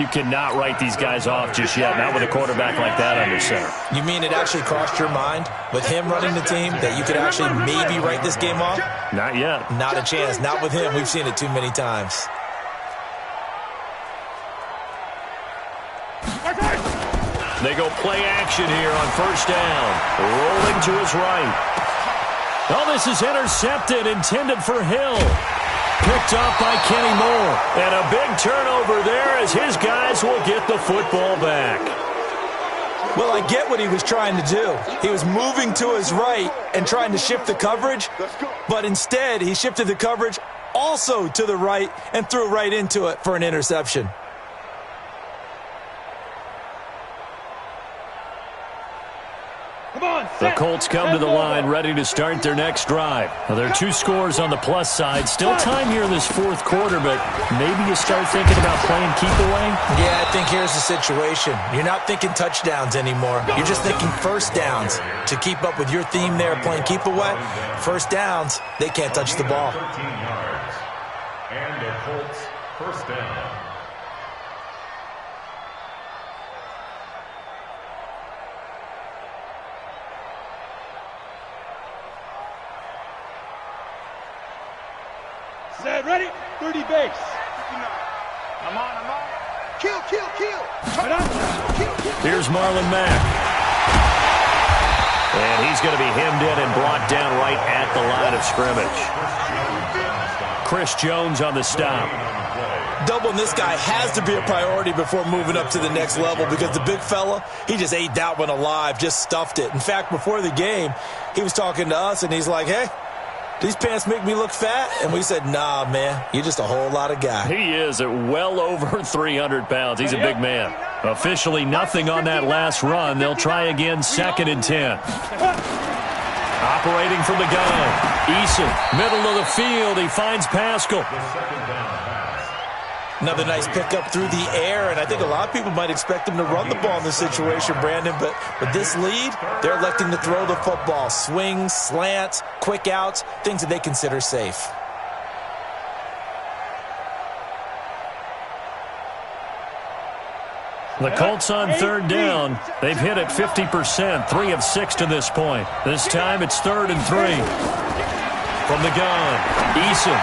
You cannot write these guys off just yet, not with a quarterback like that under center. You mean it actually crossed your mind with him running the team that you could actually maybe write this game off? Not yet. Not a chance. Not with him. We've seen it too many times. They go play action here on first down. Rolling to his right. Oh, this is intercepted, intended for Hill. Picked up by Kenny Moore. And a big turnover there as his guys will get the football back. Well, I get what he was trying to do. He was moving to his right and trying to shift the coverage, but instead he shifted the coverage also to the right and threw right into it for an interception. The Colts come to the line ready to start their next drive. Now, there are 2 scores on the plus side. Still time here in this fourth quarter, but maybe you start thinking about playing keep away? Yeah, I think here's the situation. You're not thinking touchdowns anymore. You're just thinking first downs. To keep up with your theme there, playing keep away, first downs, they can't touch the ball. 13 yards. And the Colts first down. Set, ready? 30 base. I'm on. Kill. Here's Marlon Mack. And he's going to be hemmed in and brought down right at the line of scrimmage. Chris Jones on the stop. Doubling this guy has to be a priority before moving up to the next level because the big fella, he just ate that one alive, just stuffed it. In fact, before the game, he was talking to us, and he's like, hey, these pants make me look fat? And we said, nah, man, you're just a whole lot of guy. He is at well over 300 pounds. He's a big man. Officially nothing on that last run. They'll try again, 2nd and 10. Operating from the gun. Eason, middle of the field. He finds Pascal. Another nice pickup through the air, and I think a lot of people might expect him to run the ball in this situation, Brandon, but with this lead, they're electing to throw the football. Swings, slants, quick outs, things that they consider safe. The Colts on 3rd down. They've hit it 50%, 3 of 6 to this point. This time it's 3rd and 3. From the gun, Eason.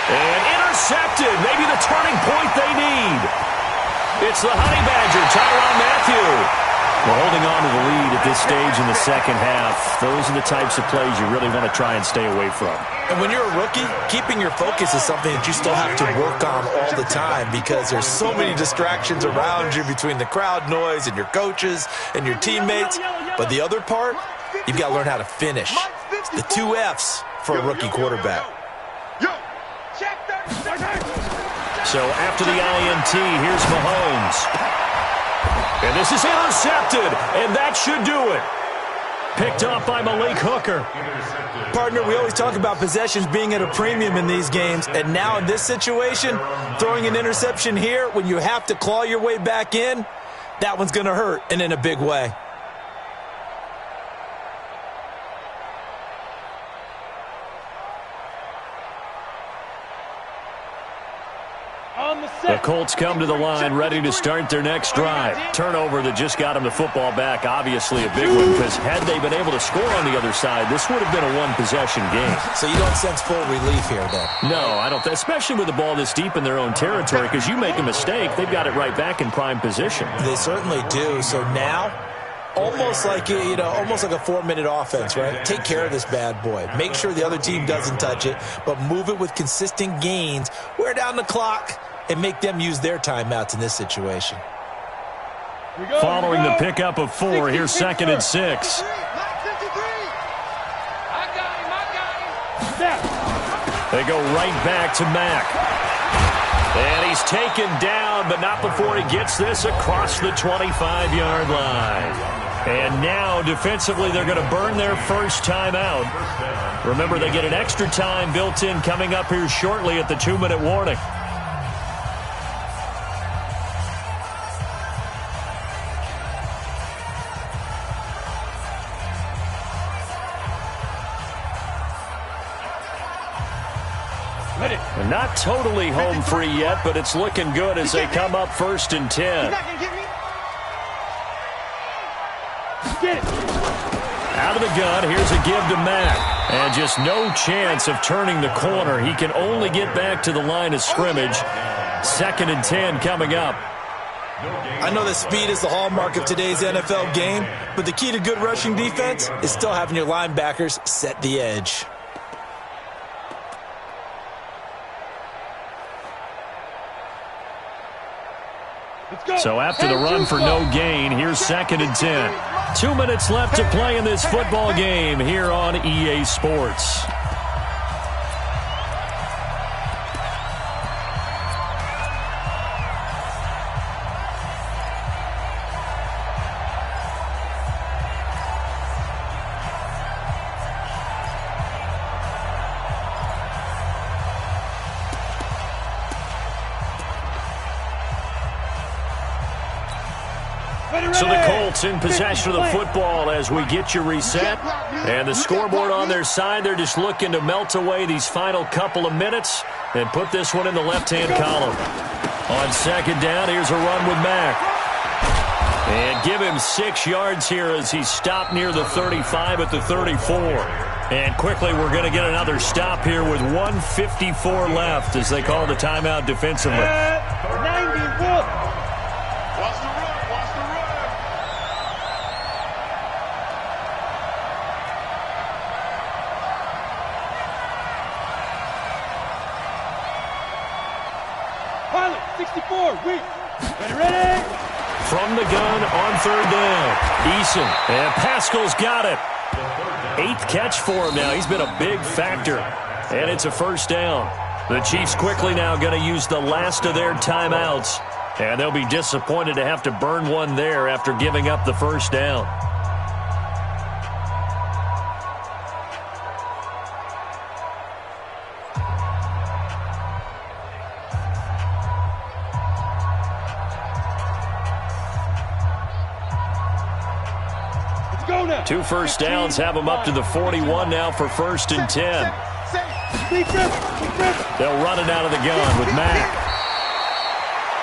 And intercepted. Maybe the turning point they need. It's the Honey Badger, Tyrann Mathieu. Well, holding on to the lead at this stage in the second half, those are the types of plays you really want to try and stay away from. And when you're a rookie, keeping your focus is something that you still have to work on all the time because there's so many distractions around you between the crowd noise and your coaches and your teammates. But the other part, you've got to learn how to finish. The 2 F's for a rookie quarterback. So after the INT, here's Mahomes. And this is intercepted, and that should do it. Picked up by Malik Hooker. Partner, we always talk about possessions being at a premium in these games, and now in this situation, throwing an interception here when you have to claw your way back in, that one's going to hurt, and in a big way. The Colts come to the line ready to start their next drive. Turnover that just got them the football back. Obviously a big one, because had they been able to score on the other side, this would have been a one-possession game. So you don't sense full relief here, then? No, I don't. Especially with the ball this deep in their own territory, because you make a mistake, they've got it right back in prime position. They certainly do. So now, almost like almost like a 4-minute offense, right? Take care of this bad boy. Make sure the other team doesn't touch it, but move it with consistent gains. Wear down the clock and make them use their timeouts in this situation. Following the pickup of 4, here's 2nd and 6. They go right back to Mack. And he's taken down, but not before he gets this across the 25-yard line. And now, defensively, they're going to burn their first timeout. Remember, they get an extra time built in coming up here shortly at the 2-minute warning. Not totally home free yet, but it's looking good as they come up 1st and 10. Out of the gun, here's a give to Mack. And just no chance of turning the corner. He can only get back to the line of scrimmage. 2nd and 10 coming up. I know that speed is the hallmark of today's NFL game, but the key to good rushing defense is still having your linebackers set the edge. So after the run for no gain, here's 2nd and 10. 2 minutes left to play in this football game here on EA Sports. So the Colts in possession of the football as we get you reset. And the scoreboard on their side, they're just looking to melt away these final couple of minutes and put this one in the left-hand column. On 2nd down, here's a run with Mack. And give him 6 yards here as he's stopped near the 35 at the 34. And quickly, we're going to get another stop here with 1:54 left as they call the timeout defensively. 91. Pilot, 64, ready? From the gun on 3rd down. Eason, and Pascal's got it. 8th catch for him now. He's been a big factor. And it's a 1st down. The Chiefs quickly now going to use the last of their timeouts. And they'll be disappointed to have to burn one there after giving up the 1st down. Two 1st downs have them up to the 41 now for 1st and 10. They'll run it out of the gun with Mack.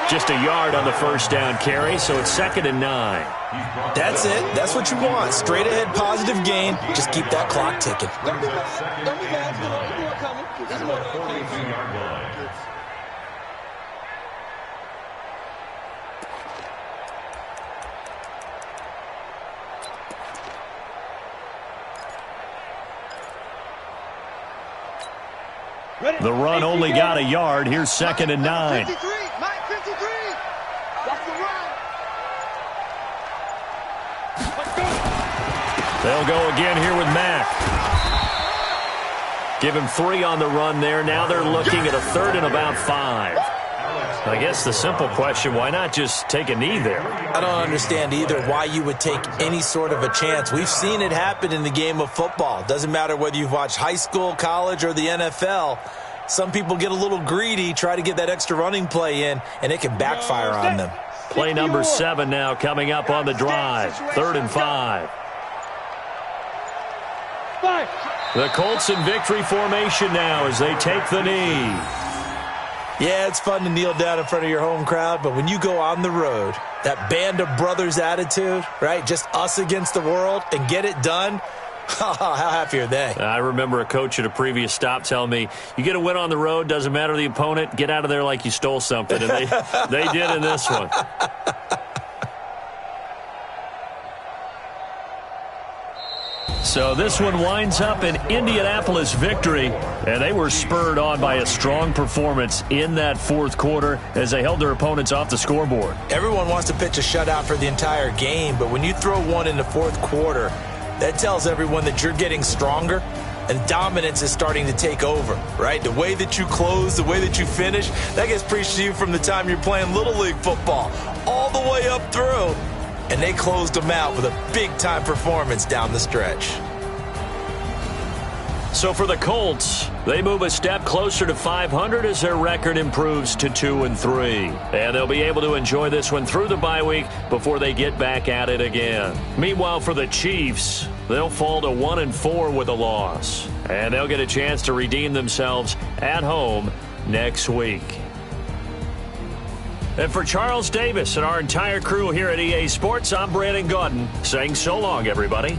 Just a yard on the 1st down carry, so it's 2nd and 9. That's it. That's what you want. Straight ahead positive gain. Just keep that clock ticking. The run only got a yard. Here's 2nd and 9. They'll go again here with Mack. Give him 3 on the run there. Now they're looking at a 3rd and about 5. I guess the simple question, why not just take a knee there? I don't understand either why you would take any sort of a chance. We've seen it happen in the game of football. Doesn't matter whether you've watched high school, college, or the NFL. Some people get a little greedy, try to get that extra running play in, and it can backfire on them. Play number 7 now coming up on the drive. 3rd and 5. The Colts in victory formation now as they take the knee. Yeah, it's fun to kneel down in front of your home crowd, but when you go on the road, that band of brothers attitude, right, just us against the world, and get it done, how happy are they? I remember a coach at a previous stop telling me, you get a win on the road, doesn't matter the opponent, get out of there like you stole something, and they did in this one. So this one winds up an Indianapolis victory, and they were spurred on by a strong performance in that fourth quarter as they held their opponents off the scoreboard. Everyone wants to pitch a shutout for the entire game, but when you throw one in the fourth quarter, that tells everyone that you're getting stronger and dominance is starting to take over, right? The way that you close, the way that you finish, that gets preached to you from the time you're playing Little League football all the way up through. And they closed them out with a big-time performance down the stretch. So for the Colts, they move a step closer to 500 as their record improves to 2-3. And they'll be able to enjoy this one through the bye week before they get back at it again. Meanwhile, for the Chiefs, they'll fall to 1-4 with a loss. And they'll get a chance to redeem themselves at home next week. And for Charles Davis and our entire crew here at EA Sports, I'm Brandon Gaudin saying so long, everybody.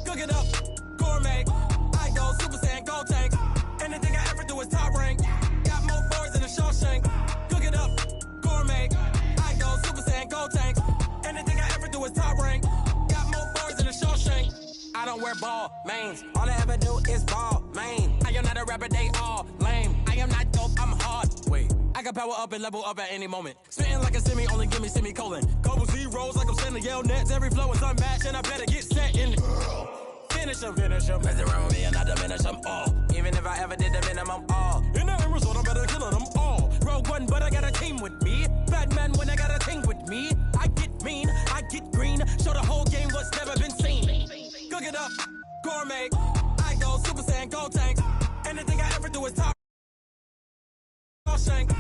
Cook it up, gourmet. I go Super Saiyan, gold tank. Anything I ever do is top rank. Got more boards than a Shawshank. Cook it up, gourmet. I go Super Saiyan, gold tank. Anything I ever do is top rank. Got more boards than a Shawshank. I don't wear ball mains. All I ever do is ball main. I am not a rapper, they all lame. I am not dope, I'm hard. Wait, I got power up and level up at any moment. Spitting like a semi, only give me semicolon. Couple zeros like I'm sending yell nets. Every flow is unmatched and I better get set in. Finish them. Mess around with me and I diminish them all. Even if I ever did the minimum all. In the end result, I'm better killing them all. Rogue One, but I got a team with me. Batman when I got a team with me. I get mean, I get green. Show the whole game what's never been seen. Cook it up, gourmet. I go Super Saiyan, gold tank. Anything I ever do is top. Shank.